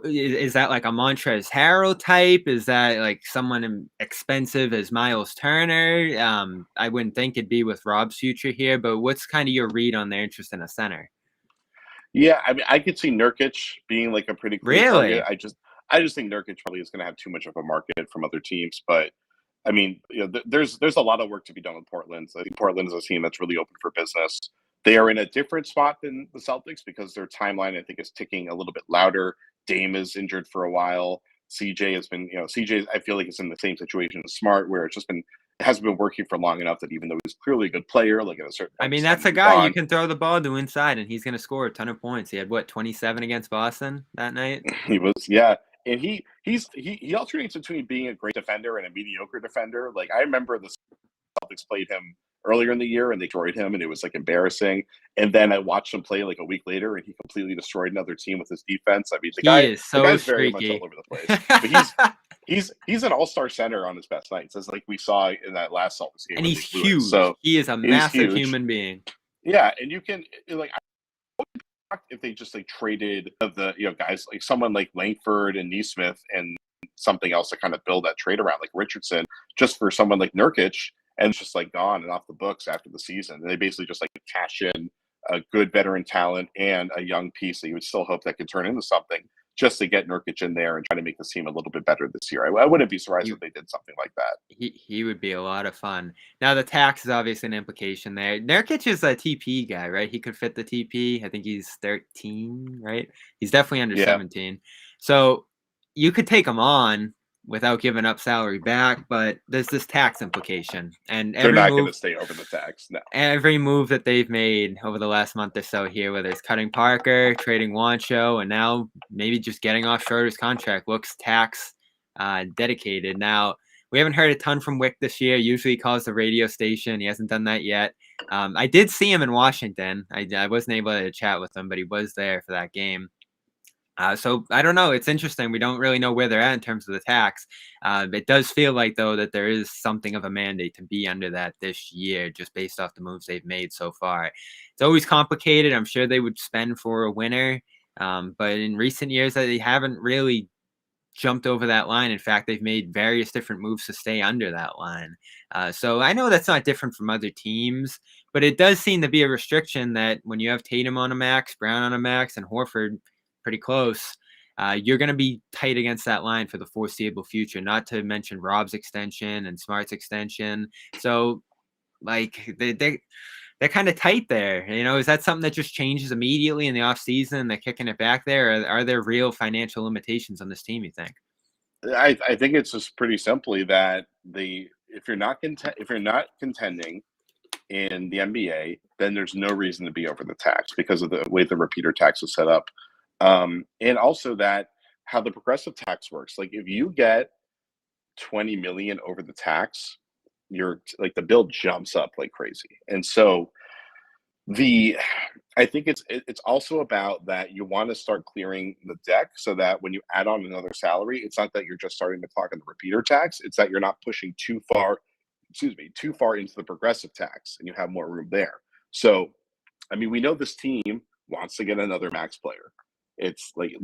is that like a Montrezl Harrell type? Is that like someone expensive as Miles Turner? I wouldn't think it'd be with Rob's future here, but what's kind of your read on their interest in a center? Yeah, I mean, I could see Nurkic being like a pretty clear target. I just think Nurkic probably is going to have too much of a market from other teams. But I mean, there's a lot of work to be done with Portland. I think Portland is a team that's really open for business. They are in a different spot than the Celtics because their timeline, I think, is ticking a little bit louder. Dame is injured for a while. CJ has been, CJ, I feel like it's in the same situation as Smart, where it hasn't been working for long enough that even though he's clearly a good player, like at a certain point, I mean, that's a guy you can throw the ball to inside and he's going to score a ton of points. He had 27 against Boston that night? He was, yeah. And he alternates between being a great defender and a mediocre defender. Like I remember the Celtics played him earlier in the year and they destroyed him and it was like embarrassing. And then I watched him play like a week later and he completely destroyed another team with his defense. I mean, the guy's very much all over the place. But he's an all-star center on his best nights, as like we saw in that last Celtics game. And he's huge. So he is a massive human being. Yeah, and you can if they just like traded the guys like someone like Langford and Neesmith and something else to kind of build that trade around, like Richardson, just for someone like Nurkic. And it's just like gone and off the books after the season. And they basically just like cash in a good veteran talent and a young piece that you would still hope that could turn into something just to get Nurkic in there and try to make the team a little bit better this year. I wouldn't be surprised if they did something like that. He would be a lot of fun. Now the tax is obviously an implication there. Nurkic is a TP guy, right? He could fit the TP. I think he's 13, right? He's definitely under 17. So you could take him on without giving up salary back, but there's this tax implication. And they're not going to stay over the tax. No. Every move that they've made over the last month or so here, whether it's cutting Parker, trading Wancho, and now maybe just getting off Schroeder's contract, looks tax dedicated. Now, we haven't heard a ton from Wick this year. Usually he calls the radio station. He hasn't done that yet. I did see him in Washington. I wasn't able to chat with him, but he was there for that game. So I don't know. It's interesting. We don't really know where they're at in terms of the tax. It does feel like, though, that there is something of a mandate to be under that this year, just based off the moves they've made so far. it's always complicated. I'm sure they would spend for a winner. But in recent years, they haven't really jumped over that line. In fact, they've made various different moves to stay under that line. So I know that's not different from other teams, but it does seem to be a restriction that when you have Tatum on a max, Brown on a max, and Horford pretty close, you're going to be tight against that line for the foreseeable future, not to mention Rob's extension and Smart's extension. So like they're kind of tight there. Is that something that just changes immediately in the offseason and they're kicking it back there? Or are there real financial limitations on this team, you think? I think it's just pretty simply that if you're not contending in the NBA, then there's no reason to be over the tax because of the way the repeater tax is set up. And also that how the progressive tax works. Like if you get 20 million over the tax, you're like the bill jumps up like crazy. And so I think it's also about that you want to start clearing the deck so that when you add on another salary, it's not that you're just starting to clock on the repeater tax. It's that you're not pushing too far into the progressive tax and you have more room there. So, I mean, we know this team wants to get another max player. It's like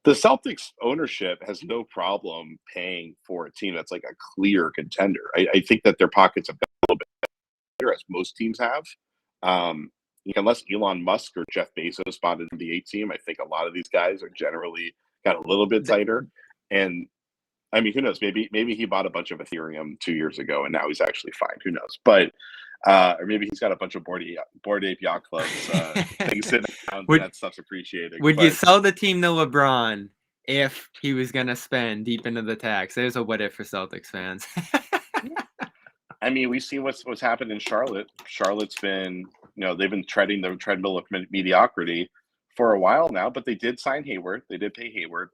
the Celtics ownership has no problem paying for a team that's like a clear contender. I think that their pockets have got a little bit better, as most teams have. Unless Elon Musk or Jeff Bezos bought an NBA team, I think a lot of these guys are generally got a little bit tighter. And I mean, who knows? Maybe he bought a bunch of Ethereum 2 years ago, and now he's actually fine. Who knows? But or maybe he's got a bunch of Bored Ape Yacht Clubs things sitting around and that stuff's appreciating. Would you sell the team to LeBron if he was going to spend deep into the tax? There's a what if for Celtics fans. I mean, we've seen what's happened in Charlotte. Charlotte's been, they've been treading the treadmill of mediocrity for a while now, but they did sign Hayward. They did pay Hayward.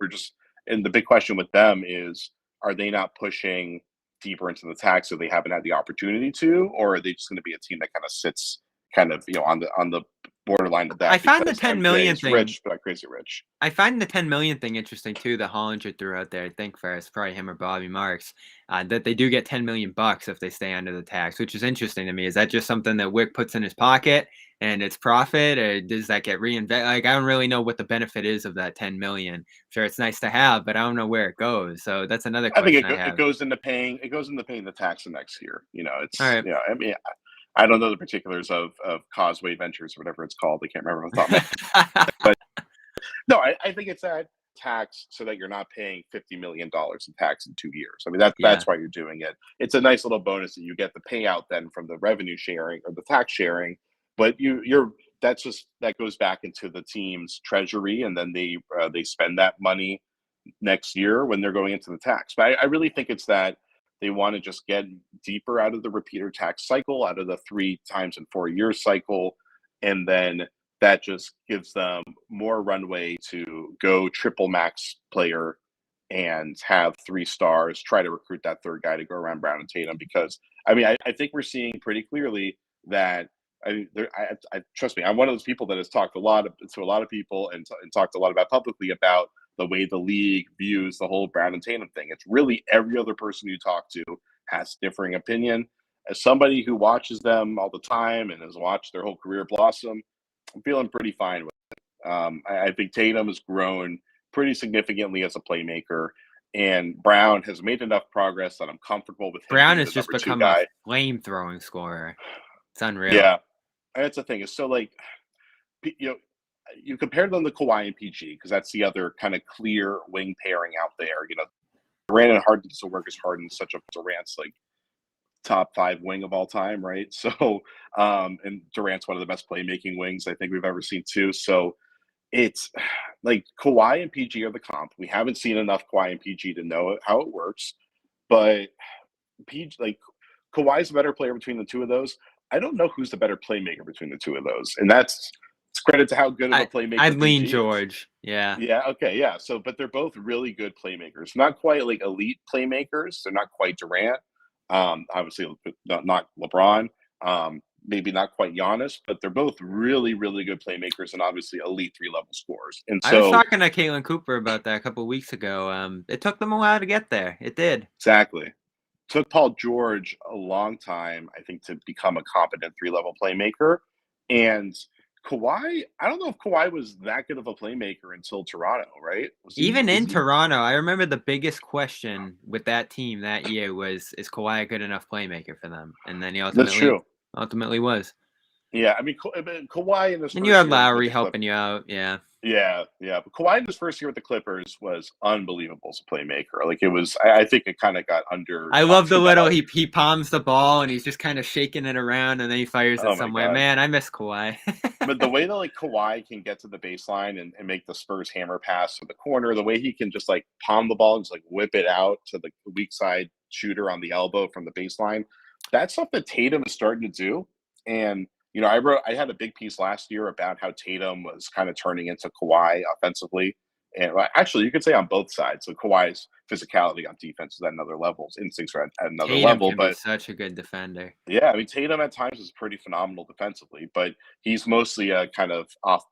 And the big question with them is, are they not pushing deeper into the tax so they haven't had the opportunity to, or are they just going to be a team that kind of sits on the borderline of that? I find the 10 million thing rich, but not crazy rich. I find the 10 million thing interesting too. That Hollinger threw out there, I think first, probably him or Bobby Marks, that they do get 10 million bucks if they stay under the tax, which is interesting to me. Is that just something that Wick puts in his pocket and it's profit, or does that get reinvested? Like, I don't really know what the benefit is of that 10 million. Sure, it's nice to have, but I don't know where it goes. So that's another question. I think it goes into paying the tax the next year. It's all right. I mean, I don't know the particulars of Causeway Ventures or whatever it's called. I can't remember off the top of my head. But no, I think it's that tax so that you're not paying $50 million in tax in 2 years. I mean, that's why you're doing it. It's a nice little bonus that you get the payout then from the revenue sharing or the tax sharing, but that goes back into the team's treasury, and then they spend that money next year when they're going into the tax. But I really think it's that they want to just get deeper out of the repeater tax cycle, out of the 3 times in 4 years cycle, and then that just gives them more runway to go triple max player and have 3 stars, try to recruit that third guy to go around Brown and Tatum. Because, I mean, I think we're seeing pretty clearly that, trust me, I'm one of those people that has talked to a lot of people and talked a lot about publicly about the way the league views the whole Brown and Tatum thing. It's really every other person you talk to has differing opinion. As somebody who watches them all the time and has watched their whole career blossom, I'm feeling pretty fine with it. I think Tatum has grown pretty significantly as a playmaker, and Brown has made enough progress that I'm comfortable with him. Brown has just become a flame-throwing scorer. It's unreal. Yeah, and that's the thing. Is so like, you compare them to Kawhi and PG because that's the other kind of clear wing pairing out there. Durant and Harden still work as Harden's such a Durant's like top 5 wing of all time, right? So, and Durant's one of the best playmaking wings I think we've ever seen too. So it's like Kawhi and PG are the comp. We haven't seen enough Kawhi and PG to know how it works, but Kawhi's a better player between the two of those. I don't know who's the better playmaker between the two of those, and it's credit to how good of a playmaker. I'd lean George. Yeah. Yeah. Okay. Yeah. So, but they're both really good playmakers. Not quite like elite playmakers. They're not quite Durant. Obviously, not LeBron. Maybe not quite Giannis, but they're both really, really good playmakers and obviously elite 3-level scorers. And so I was talking to Caitlin Cooper about that a couple of weeks ago. It took them a while to get there. It did. Exactly. Took Paul George a long time, I think, to become a competent 3-level playmaker. And Kawhi, I don't know if Kawhi was that good of a playmaker until Toronto, right? Even in Toronto, I remember the biggest question with that team that year was, is Kawhi a good enough playmaker for them? And then he That's true. ultimately was. Yeah, I mean, Kawhi in his And first you had year with Lowry the helping you out, yeah. Yeah. But Kawhi in his first year with the Clippers was unbelievable as a playmaker. Like, it was, I think it kind of got under I love talked the little about. he palms the ball and he's just kind of shaking it around and then he fires it Oh my somewhere. God. Man, I miss Kawhi. But the way that like Kawhi can get to the baseline and make the Spurs hammer pass to the corner, the way he can just like palm the ball and just like whip it out to the weak side shooter on the elbow from the baseline, that's stuff that Tatum is starting to do. And I had a big piece last year about how Tatum was kind of turning into Kawhi offensively. And actually, you could say on both sides. So Kawhi's physicality on defense is at another level. His instincts are at another Tatum level. can be But such a good defender. yeah, I mean, Tatum at times is pretty phenomenal defensively, but he's mostly a kind of off.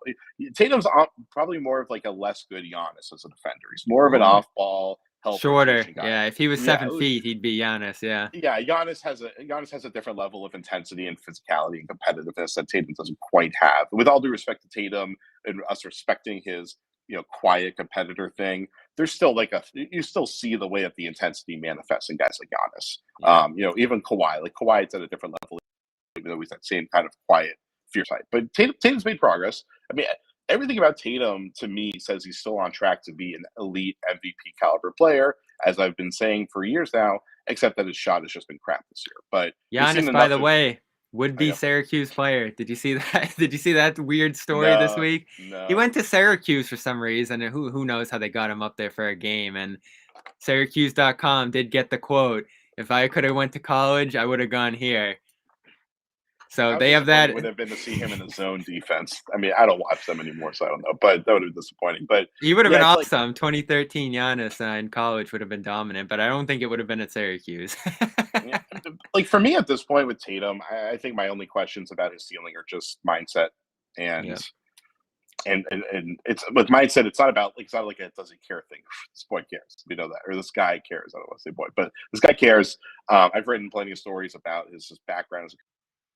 Tatum's probably more of like a less good Giannis as a defender. He's more of an off-ball help Shorter. rotation guy. Yeah, if he was 7 feet, he'd be Giannis. Yeah. Yeah, Giannis has a different level of intensity and physicality and competitiveness that Tatum doesn't quite have. With all due respect to Tatum and us respecting his quiet competitor thing, there's still you still see the way that the intensity manifests in guys like Giannis. Yeah. Even Kawhi, like Kawhi's at a different level, even though he's that same kind of quiet, fierce side. But Tatum's made progress. I mean, everything about Tatum to me says he's still on track to be an elite MVP caliber player, as I've been saying for years now, except that his shot has just been crap this year. But Giannis, by the way, would be Syracuse player. Did you see that? Did you see that weird story this week? No. He went to Syracuse for some reason, and who knows how they got him up there for a game. And Syracuse.com did get the quote, "If I could have went to college, I would have gone here." So How they have that. Would have been to see him in a zone defense. I mean, I don't watch them anymore, so I don't know. But that would have been disappointing. But he would have been awesome. 2013 Giannis in college would have been dominant, but I don't think it would have been at Syracuse. Like for me at this point with Tatum, I think my only questions about his ceiling are just mindset and it's with mindset. It's not about it's not like a doesn't care thing. This boy cares, we know that, or this guy cares. I don't want to say boy, but this guy cares. I've written plenty of stories about his background as a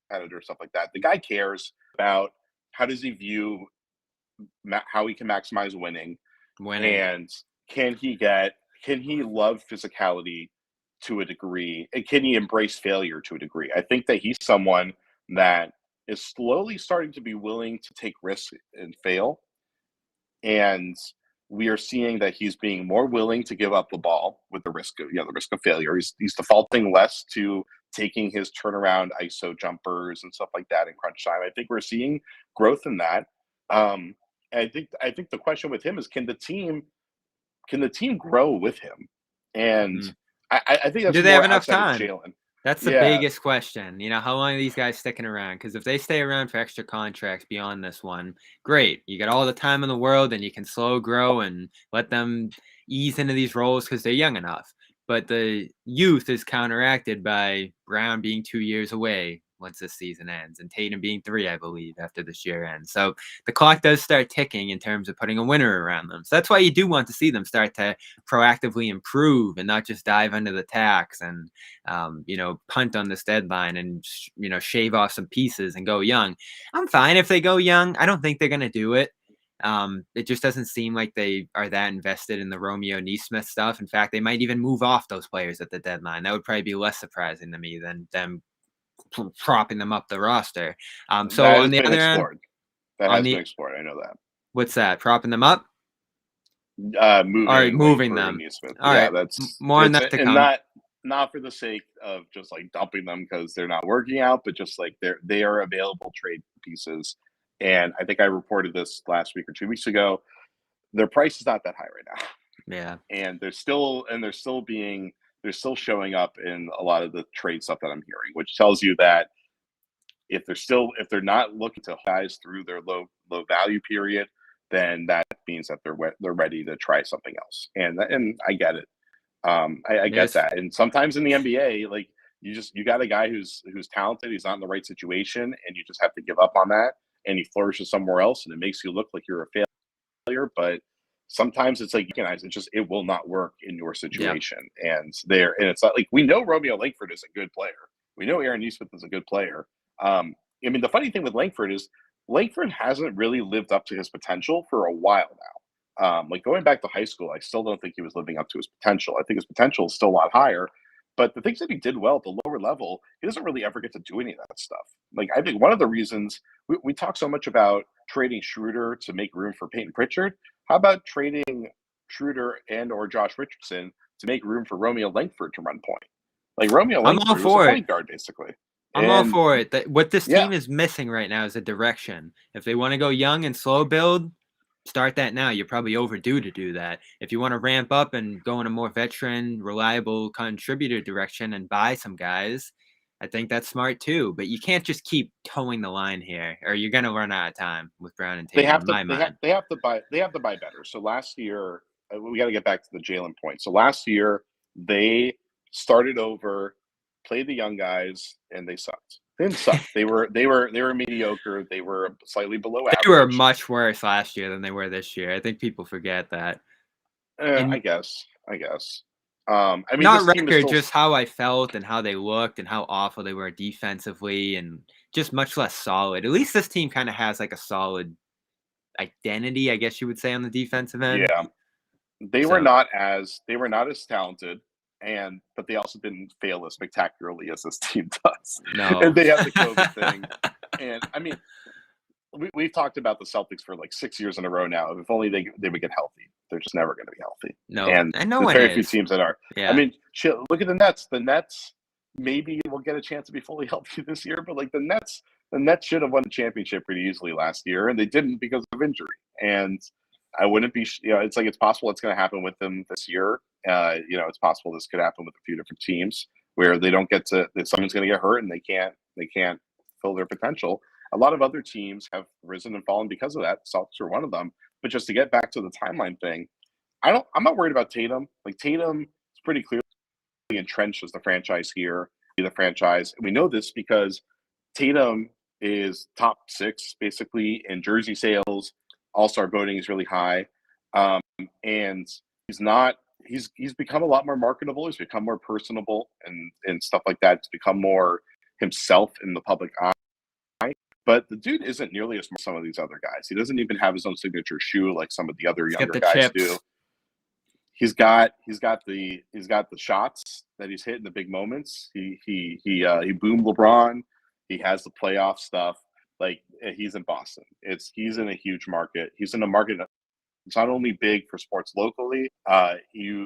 competitor, stuff like that. The guy cares about how does he view how he can maximize winning, and can he love physicality to a degree, and can he embrace failure to a degree? I think that he's someone that is slowly starting to be willing to take risks and fail. And we are seeing that he's being more willing to give up the ball with the risk of failure. He's defaulting less to taking his turnaround ISO jumpers and stuff like that in crunch time. I think we're seeing growth in that. I think the question with him is, can the team grow with him? And I think that's do they have enough time? That's the biggest question. How long are these guys sticking around? Because if they stay around for extra contracts beyond this one, great. You got all the time in the world and you can slow grow and let them ease into these roles because they're young enough. But the youth is counteracted by Brown being 2 years away once this season ends, and Tatum being 3, I believe, after this year ends. So the clock does start ticking in terms of putting a winner around them. So that's why you do want to see them start to proactively improve and not just dive under the tax and, punt on this deadline and, shave off some pieces and go young. I'm fine if they go young. I don't think they're going to do it. It just doesn't seem like they are that invested in the Romeo Neesmith stuff. In fact, they might even move off those players at the deadline. That would probably be less surprising to me than them propping them up the roster. So on the other end, that has been explored. I know that. What's that? Propping them up? Moving them. All right, that's more on that to come. And not for the sake of just like dumping them because they're not working out, but just like they are available trade pieces. And I think I reported this last week or 2 weeks ago. Their price is not that high right now. Yeah, and they're still showing up in a lot of the trade stuff that I'm hearing, which tells you that if they're not looking to guys through their low value period, then that means that they're ready to try something else. And I get it. I get that. And sometimes in the NBA, like you got a guy who's talented, he's not in the right situation, and you just have to give up on that, and he flourishes somewhere else, and it makes you look like you're a failure. But sometimes it's like, it will not work in your situation. Yeah. And it's not like, we know Romeo Langford is a good player. We know Aaron Neesmith is a good player. I mean, the funny thing with Langford is Langford hasn't really lived up to his potential for a while now. Like going back to high school, I still don't think he was living up to his potential. I think his potential is still a lot higher. But the things that he did well at the lower level, he doesn't really ever get to do any of that stuff. Like I think one of the reasons we talk so much about trading Schröder to make room for Peyton Pritchard. How about trading Schröder and or Josh Richardson to make room for Romeo Langford to run point? Like Romeo I'm all Langford was a for it. point guard basically. I'm all And for it. What this yeah. team is missing right now is a direction. If they want to go young and slow build, start that now. You're probably overdue to do that. If you want to ramp up and go in a more veteran, reliable contributor direction and buy some guys, I think that's smart too. But you can't just keep towing the line here, or you're gonna run out of time with Brown and They Tatum. have In to. my mind. They have to buy better. So last year, we got to get back to the Jalen point. So last year they started over, played the young guys, and they sucked. They didn't suck. They were mediocre. They were slightly below average. They were much worse last year than they were this year. I think people forget that. I guess. I mean, not this team is record, still just how I felt and how they looked and how awful they were defensively and just much less solid. At least this team kind of has like a solid identity, I guess you would say, on the defensive end. Yeah. They were not as talented, but they also didn't fail as spectacularly as this team does. No. And they have the COVID thing. And I mean, we've talked about the Celtics for like 6 years in a row now. If only they would get healthy. They're just never going to be healthy. No, and no there's one very is. few teams that are. Yeah. I mean, shit, look at the Nets. The Nets maybe will get a chance to be fully healthy this year, but like the Nets should have won the championship pretty easily last year, and they didn't because of injury. And I wouldn't be, it's like it's possible it's going to happen with them this year. It's possible this could happen with a few different teams where they don't get to, that someone's going to get hurt and they can't fill their potential. A lot of other teams have risen and fallen because of that. Celtics are one of them. But just to get back to the timeline thing, I'm not worried about Tatum. Like Tatum is pretty clearly entrenched as the franchise here, the franchise. And we know this because Tatum is top 6 basically in jersey sales. All-star voting is really high. And he's become a lot more marketable. He's become more personable and stuff like that. He's become more himself in the public eye. But the dude isn't nearly as smart as some of these other guys. He doesn't even have his own signature shoe like some of the other younger guys do. He's got the shots that he's hit in the big moments. He boomed LeBron. He has the playoff stuff. Like he's in Boston. He's in a huge market. He's in a market it's not only big for sports locally. The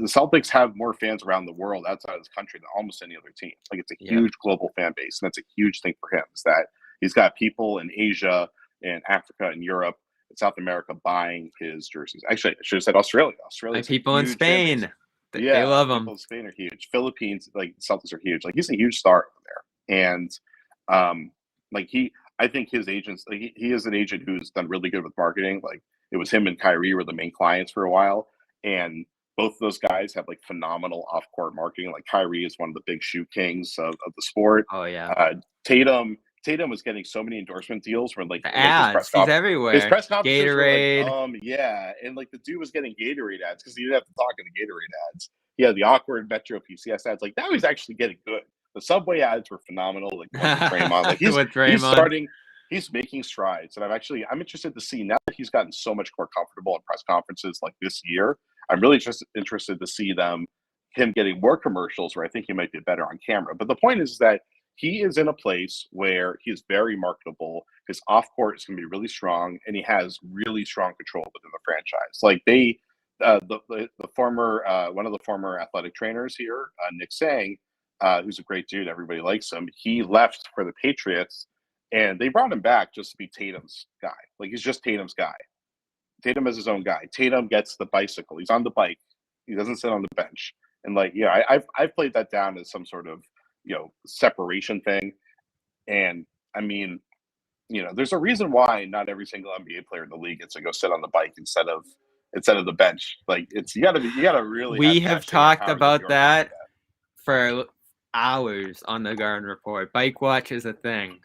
Celtics have more fans around the world outside of this country than almost any other team. Like it's a huge global fan base, and that's a huge thing for him. Is that he's got people in Asia and Africa and Europe and South America buying his jerseys. Actually, I should have said Australia. Australia's people in Spain. They love him. People in Spain are huge. Philippines, like Celtics are huge. Like he's a huge star over there, and I think his agents, like he is an agent who's done really good with marketing. Like it was him and Kyrie were the main clients for a while, and both of those guys have like phenomenal off-court marketing. Like Kyrie is one of the big shoe kings of the sport. Oh yeah. Tatum was getting so many endorsement deals where like ads, he's everywhere. His press conferences Gatorade. were like, and like the dude was getting Gatorade ads because he didn't have to talk in the Gatorade ads. He had the awkward Metro PCS ads. Like now he's actually getting good. The Subway ads were phenomenal. Like with Draymond, like he's making strides, and I'm interested to see now that he's gotten so much more comfortable in press conferences like this year. I'm really just interested to see him getting more commercials where I think he might be better on camera. But the point is that he is in a place where he is very marketable. His off court is going to be really strong, and he has really strong control within the franchise. Like the former one of the former athletic trainers here, Nick Sang. Who's a great dude. Everybody likes him. He left for the Patriots, and they brought him back just to be Tatum's guy. Like, he's just Tatum's guy. Tatum is his own guy. Tatum gets the bicycle. He's on the bike. He doesn't sit on the bench. And, like, yeah, I've played that down as some sort of, separation thing. And, I mean, there's a reason why not every single NBA player in the league gets to go sit on the bike instead of the bench. Like, you gotta really. We have talked about that for hours on the Garden Report. Bike watch is a thing.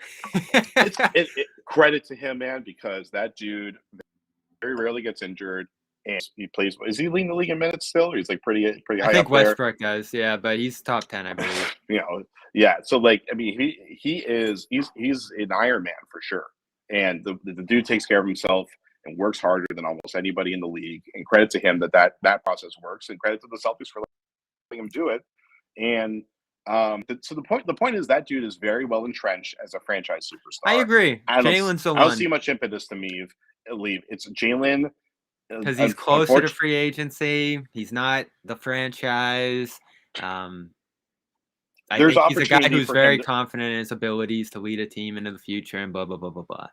Credit to him, man, because that dude very rarely gets injured. and he plays. Is he leading the league in minutes still? Or he's like pretty I high think up there. Westbrook does, yeah, but he's top 10, I believe. Yeah. So like, I mean, he's an Iron Man for sure, and the dude takes care of himself and works harder than almost anybody in the league. And credit to him that process works, and credit to the Celtics for letting him do it. And so the point is that dude is very well entrenched as a franchise superstar. I agree. Jalen's the one. I don't see much impetus to leave. It's Jalen because he's closer to free agency. He's not the franchise. I think he's a guy who's very confident in his abilities to lead a team into the future and blah, blah, blah, blah, blah.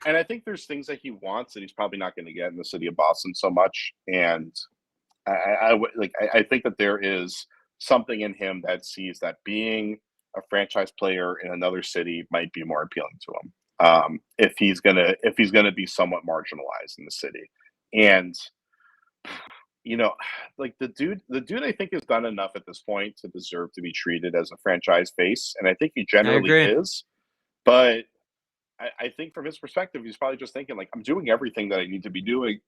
And I think there's things that he wants that he's probably not going to get in the city of Boston so much. And I think that there is something in him that sees that being a franchise player in another city might be more appealing to him if he's gonna be somewhat marginalized in the city. And like the dude I think has done enough at this point to deserve to be treated as a franchise face, and I think he generally is. But I think from his perspective, he's probably just thinking like, I'm doing everything that I need to be doing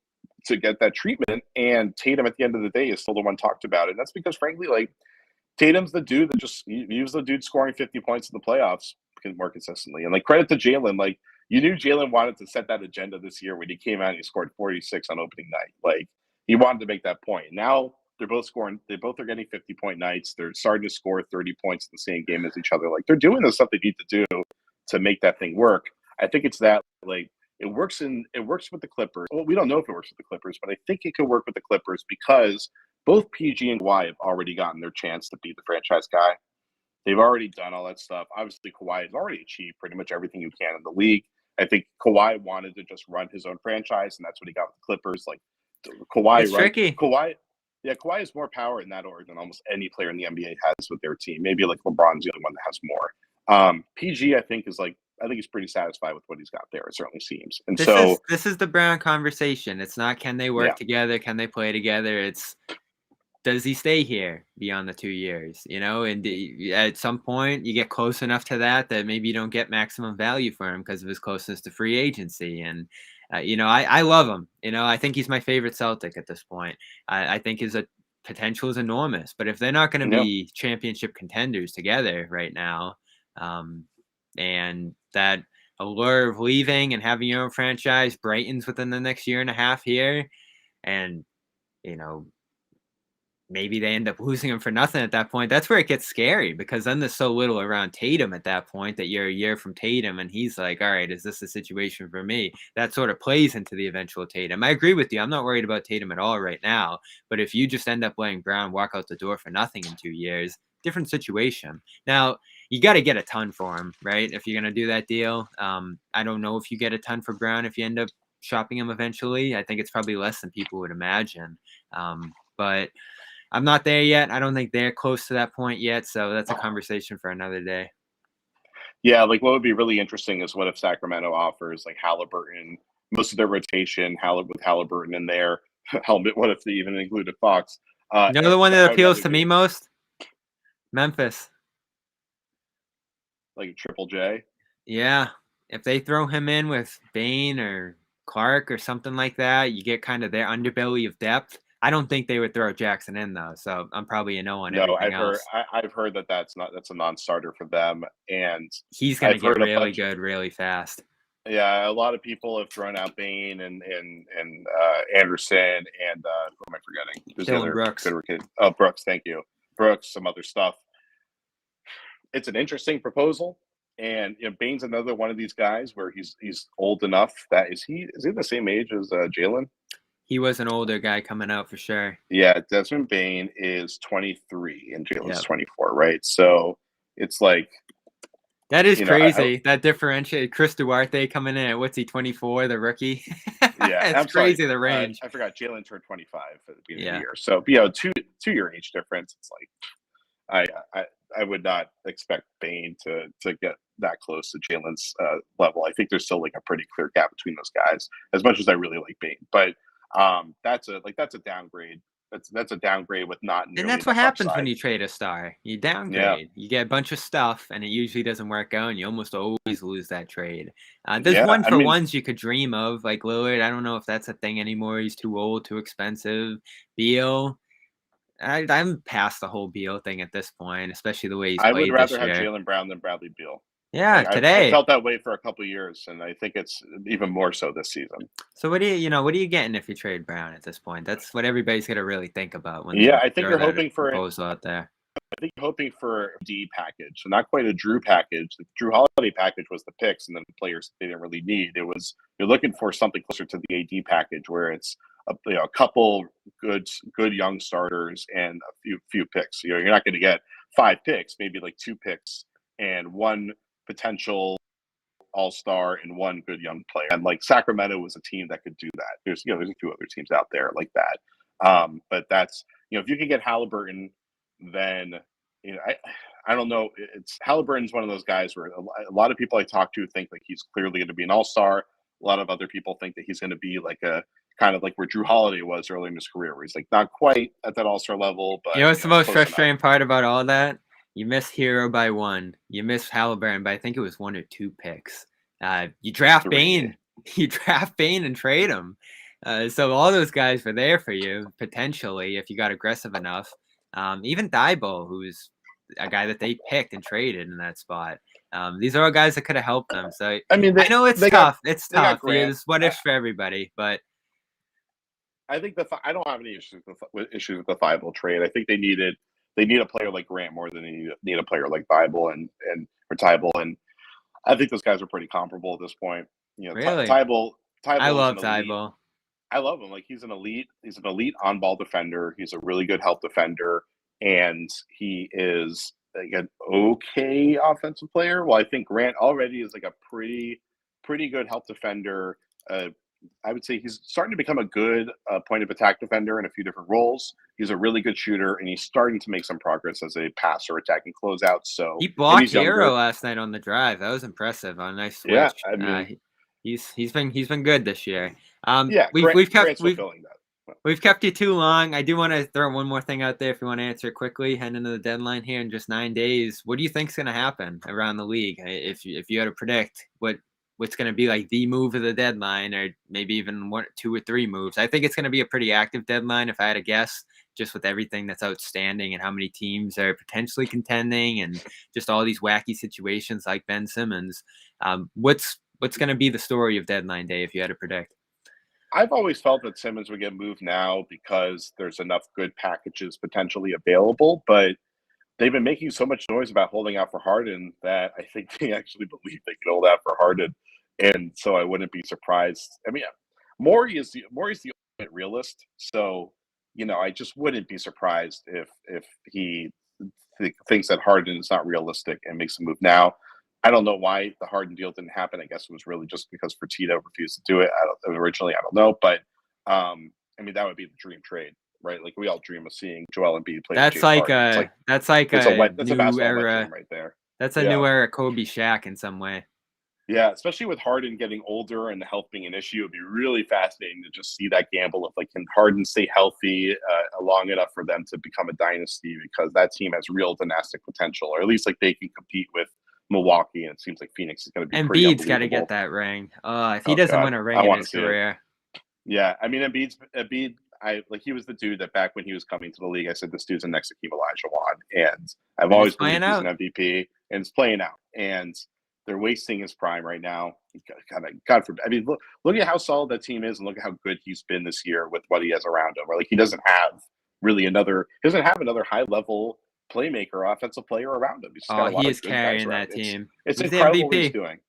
to get that treatment. And Tatum at the end of the day is still the one talked about. And that's because frankly, like Tatum's the dude that he was the dude scoring 50 points in the playoffs more consistently. And like credit to Jalen, like you knew Jalen wanted to set that agenda this year when he came out and he scored 46 on opening night. Like he wanted to make that point. Now they're both scoring. They both are getting 50-point nights. They're starting to score 30 points in the same game as each other. Like they're doing the stuff they need to do to make that thing work. I think it's that like it works with the Clippers. Well, we don't know if it works with the Clippers, but I think it could work with the Clippers because both PG and Kawhi have already gotten their chance to be the franchise guy. They've already done all that stuff. Obviously, Kawhi has already achieved pretty much everything you can in the league. I think Kawhi wanted to just run his own franchise, and that's what he got with the Clippers. Like Kawhi, it's tricky. Kawhi has more power in that org than almost any player in the NBA has with their team. Maybe like LeBron's the only one that has more. PG, I think he's pretty satisfied with what he's got there. It certainly seems. And this is the Brown conversation. It's not can they work together, can they play together? It's does he stay here beyond the 2 years? And at some point you get close enough to that maybe you don't get maximum value for him because of his closeness to free agency. And I love him. I think he's my favorite Celtic at this point. I think his potential is enormous. But if they're not going to be championship contenders together right now, and that allure of leaving and having your own franchise brightens within the next year and a half here, and maybe they end up losing him for nothing at that point. That's where it gets scary because then there's so little around Tatum at that point that you're a year from Tatum and he's like, all right, is this a situation for me? That sort of plays into the eventual Tatum. I agree with you. I'm not worried about Tatum at all right now, but if you just end up letting Brown walk out the door for nothing in 2 years, different situation. Now, you got to get a ton for him, right? If you're going to do that deal. I don't know if you get a ton for Brown if you end up shopping him eventually. I think it's probably less than people would imagine. But I'm not there yet. I don't think they're close to that point yet. So that's a conversation for another day. Yeah, like what would be really interesting is what if Sacramento offers like Halliburton, most of their rotation, with Halliburton in there. What if they even included Fox? The one that appeals to me most? Memphis. Like Triple J? Yeah. If they throw him in with Bane or Clark or something like that, you get kind of their underbelly of depth. I don't think they would throw Jackson in though, so I'm probably a no on everything else. I've heard that's a non-starter for them, and he's going to get really good really fast. Yeah, a lot of people have thrown out Bane and Anderson and who am I forgetting? There's Dylan Brooks. Oh, Brooks, thank you, Brooks. Some other stuff. It's an interesting proposal, and Bane's another one of these guys where he's old enough that is he the same age as Jalen? He was an older guy coming out for sure. Yeah, Desmond Bane is 23 and Jalen's 24, right? So it's like that is crazy. That differentiate Chris Duarte coming in at what's he 24, the rookie? Yeah, it's crazy the range. I forgot Jalen turned 25 at the beginning of the year. So 2 year age difference. It's like I would not expect Bane to get that close to Jalen's level. I think there's still like a pretty clear gap between those guys. As much as I really like Bane, but that's a downgrade that's a downgrade with not nearly And that's what enough happens upside. when you trade a star. You downgrade. You get a bunch of stuff, and it usually doesn't work out, and you almost always lose that trade. There's Yeah, one I for mean- ones you could dream of, like Lillard. I don't know if that's a thing anymore. He's too old, too expensive. Beal. I'm past the whole Beal thing at this point, especially the way he's I would played rather this have year. Jaylen Brown than Bradley Beal. Yeah, Like, I today. felt that way for a couple of years, and I think it's even more so this season. So what are you getting if you trade Brown at this point? That's what everybody's gonna really think about when Yeah, they I think throw you're that hoping for proposal out there. I think you're hoping for a D package, so not quite a Drew package. The Drew Holiday package was the picks and then the players they didn't really need. It was you're looking for something closer to the AD package where it's a couple good young starters and a few picks. You're not going to get 5 picks, maybe like 2 picks and one potential all-star and one good young player. And like Sacramento was a team that could do that. There's a few other teams out there like that. But that's if you can get Halliburton, then I don't know. It's Halliburton's one of those guys where a lot of people I talk to think like he's clearly going to be an all-star. A lot of other people think that he's going to be like a kind of like where Drew Holiday was early in his career, where he's like not quite at that all-star level, but what's the most close frustrating enough. part about all that? You miss Hero by 1. You miss Halliburton by I think it was 1 or 2 picks. You draft 3. Bane. You draft Bane and trade him. So all those guys were there for you potentially if you got aggressive enough. Even Thibault, who's a guy that they picked and traded in that spot. These are all guys that could have helped them. So I mean, I know it's tough. It's tough. Grant. It's what ifs for everybody, but I think I don't have any issues with the Thibault trade. I think they need a player like Grant more than they need a player like Thibault and I think those guys are pretty comparable at this point. Really? Thibault I love Thibault. I love him. Like he's an elite on-ball defender. He's a really good help defender, and he is like an okay offensive player. Well, I think Grant already is like a pretty good help defender. I would say he's starting to become a good point of attack defender in a few different roles. He's a really good shooter, and he's starting to make some progress as a passer, attacking closeouts. So he blocked Hero last night on the drive. That was impressive. On a nice switch. Yeah, I mean, he's been good this year. We've kept you too long. I do want to throw one more thing out there if you want to answer it quickly. Heading into the deadline here in just 9 days, what do you think is going to happen around the league? If you had to predict what's going to be like the move of the deadline, or maybe even 1, 2, or 3 moves. I think it's going to be a pretty active deadline if I had to guess, just with everything that's outstanding and how many teams are potentially contending and just all these wacky situations like Ben Simmons. What's going to be the story of deadline day if you had to predict? I've always felt that Simmons would get moved now because there's enough good packages potentially available, but they've been making so much noise about holding out for Harden that I think they actually believe they can hold out for Harden. And so I wouldn't be surprised. I mean, Morey is the ultimate realist. So, I just wouldn't be surprised if he thinks that Harden is not realistic and makes a move now. I don't know why the Harden deal didn't happen. I guess it was really just because Fertitta refused to do it. I don't know. But, I mean, that would be the dream trade. Right, like we all dream of seeing Joel Embiid play. That's like a new era right there. That's a new era Kobe Shaq in some way. Yeah, especially with Harden getting older and the health being an issue, it'd be really fascinating to just see that gamble of like, can Harden stay healthy long enough for them to become a dynasty, because that team has real dynastic potential, or at least like they can compete with Milwaukee, and it seems like Phoenix is going to be. Embiid's got to get that ring. If he doesn't win a ring in his career. Yeah, I mean Embiid. He was the dude that back when he was coming to the league, I said this dude's the next Hakeem Olajuwon, and I've always believed he's an MVP, and it's playing out, and they're wasting his prime right now. God forbid. I mean, look at how solid that team is, and look at how good he's been this year with what he has around him. Or like he doesn't have another high level playmaker, offensive player around him. He is carrying that team. It's incredible what he's doing.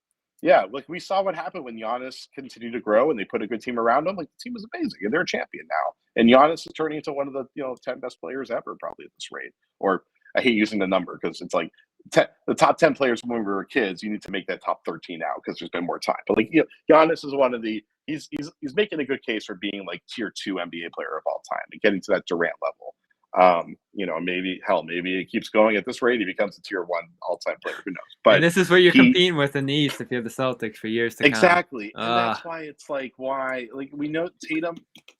Yeah, like we saw what happened when Giannis continued to grow and they put a good team around him. Like the team was amazing, and they're a champion now. And Giannis is turning into one of the 10 best players ever, probably at this rate. Or I hate using the number because it's like the top 10 players when we were kids. You need to make that top 13 now because there's been more time. But like Giannis is one of the he's making a good case for being like tier 2 NBA player of all time and getting to that Durant level. Maybe it keeps going at this rate. He becomes a tier 1 all-time player. Who knows? And But this is what you're competing with in the East if you're the Celtics for years to come. Exactly. And that's why it's like, why, like, we know Tatum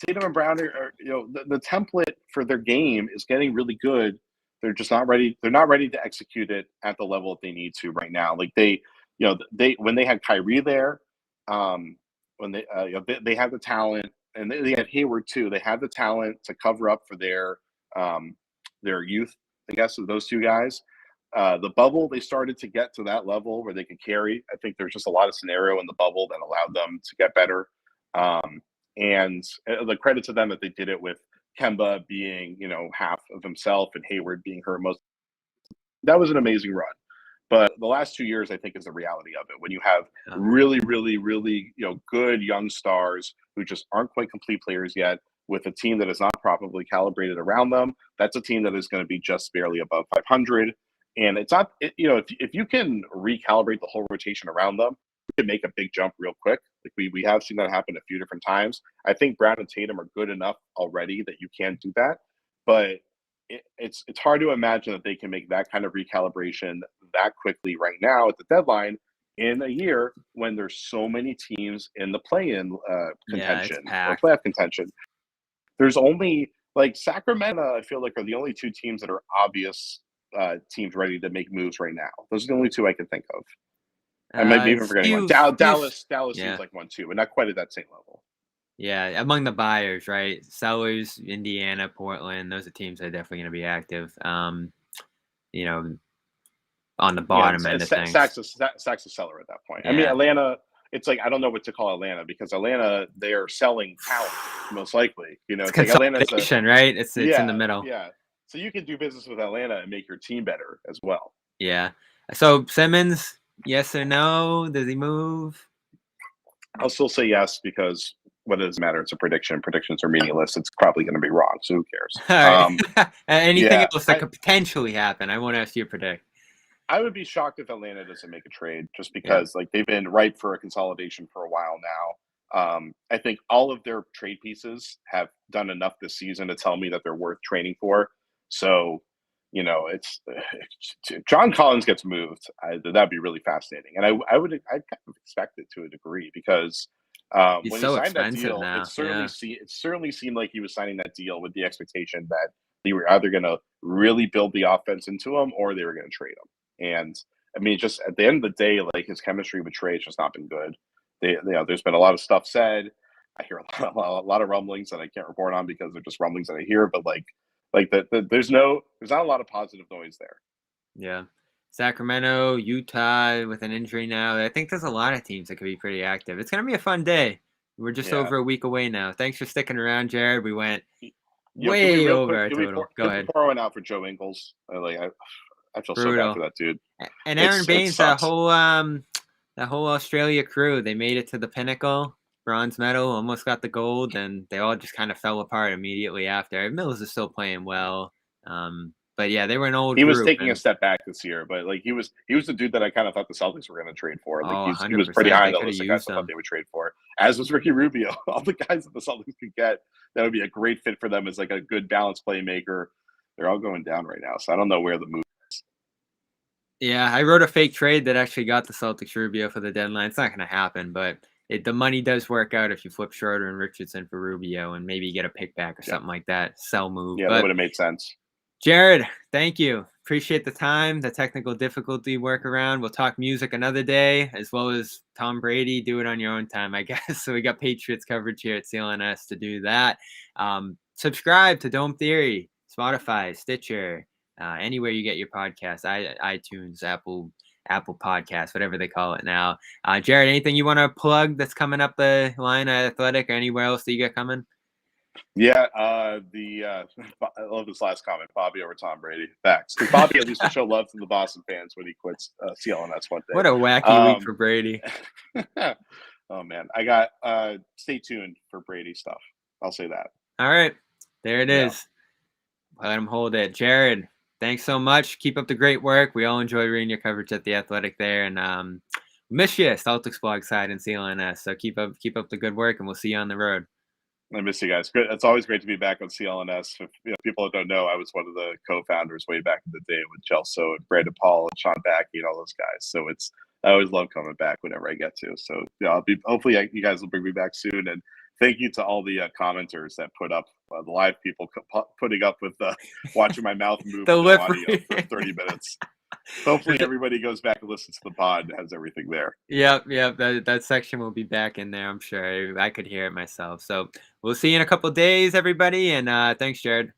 and Brown are the template for their game is getting really good. They're just not ready. They're not ready to execute it at the level that they need to right now. Like when they had Kyrie there, when they had the talent, and they had Hayward too. They had the talent to cover up for their youth, I guess, of those two guys. The bubble, they started to get to that level where they could carry. I think there's just a lot of scenario in the bubble that allowed them to get better. And the credit to them that they did it with Kemba being, half of himself and Hayward being hurt most. That was an amazing run. But the last 2 years, I think, is the reality of it. When you have really, really, really, good young stars who just aren't quite complete players yet, with a team that is not properly calibrated around them, that's a team that is going to be just barely above 500. And it's not, if you can recalibrate the whole rotation around them, you can make a big jump real quick. Like we have seen that happen a few different times. I think Brown and Tatum are good enough already that you can do that. But it's hard to imagine that they can make that kind of recalibration that quickly right now at the deadline in a year when there's so many teams in the play-in contention or playoff contention. There's only like Sacramento, I feel like, are the only two teams that are obvious teams ready to make moves right now. Those are the only two I can think of. I might be even forgetting one. Dallas seems like one too, but not quite at that same level. Yeah, among the buyers, right? Sellers, Indiana, Portland, those are teams that are definitely going to be active. On the bottom end of things. Sacks a seller at that point. Yeah. I mean, Atlanta, it's like, I don't know what to call Atlanta because Atlanta, they are selling talent, most likely. It's consolidation, right? It's in the middle. Yeah. So you can do business with Atlanta and make your team better as well. Yeah. So Simmons, yes or no? Does he move? I'll still say yes because what does it matter? It's a prediction. Predictions are meaningless. It's probably going to be wrong. So who cares? All right. Anything else that could potentially happen? I won't ask you to predict. I would be shocked if Atlanta doesn't make a trade just because they've been ripe for a consolidation for a while now. I think all of their trade pieces have done enough this season to tell me that they're worth trading for. So, it's John Collins gets moved. That'd be really fascinating. And I'd kind of expect it to a degree because when he signed that deal, now. It certainly seemed like he was signing that deal with the expectation that they were either going to really build the offense into him or they were going to trade him. And I mean, just at the end of the day, like his chemistry with Trey has just not been good. There's been a lot of stuff said. I hear a lot of rumblings that I can't report on because they're just rumblings that I hear. But there's not a lot of positive noise there. Yeah, Sacramento, Utah with an injury now. I think there's a lot of teams that could be pretty active. It's gonna be a fun day. We're just over a week away now. Thanks for sticking around, Jared. We went way over our total. Go ahead. Pour one out for Joe Ingles. I feel so bad for that dude. And Aaron Baines, that whole Australia crew, they made it to the pinnacle, bronze medal, almost got the gold, and they all just kind of fell apart immediately after. Mills is still playing well, but yeah, they were an old. He was taking a step back this year, but like he was the dude that I kind of thought the Celtics were going to trade for. Like he was pretty high on the list of guys I thought they would trade for. As was Ricky Rubio. All the guys that the Celtics could get that would be a great fit for them as like a good balanced playmaker. They're all going down right now, so I don't know where the move. Yeah, I wrote a fake trade that actually got the Celtics Rubio for the deadline. It's not going to happen, but the money does work out if you flip Schröder and Richardson for Rubio and maybe get a pick back or something like that. Sell move. Yeah, that would have made sense. Jared, thank you. Appreciate the time, the technical difficulty workaround. We'll talk music another day, as well as Tom Brady. Do it on your own time, I guess. So we got Patriots coverage here at CLNS to do that. Subscribe to Dome Theory, Spotify, Stitcher, anywhere you get your podcasts, iTunes, Apple Podcasts, whatever they call it now. Jared, anything you want to plug that's coming up the line at Athletic or anywhere else that you got coming? Yeah, I love this last comment, Bobby over Tom Brady. Facts. Because Bobby at least will show love to the Boston fans when he quits CLNS one day. What a wacky week for Brady. Oh, man. I got stay tuned for Brady stuff. I'll say that. All right. There it is. Let him hold it. Jared, thanks so much. Keep up the great work. We all enjoy reading your coverage at The Athletic there. And miss you, Celtics blog side and CLNS. So keep up the good work, and we'll see you on the road. I miss you guys. Great. It's always great to be back on CLNS. If people that don't know, I was one of the co-founders way back in the day with Chelsea and Brandon Paul and Sean Backey and all those guys. So I always love coming back whenever I get to. So hopefully you guys will bring me back soon. And thank you to all the commenters that put up the live people putting up with watching my mouth move The with lip no audio for 30 minutes. Hopefully everybody goes back and listens to the pod and has everything there. Yep. That section will be back in there, I'm sure. I could hear it myself. So we'll see you in a couple days, everybody. And thanks, Jared.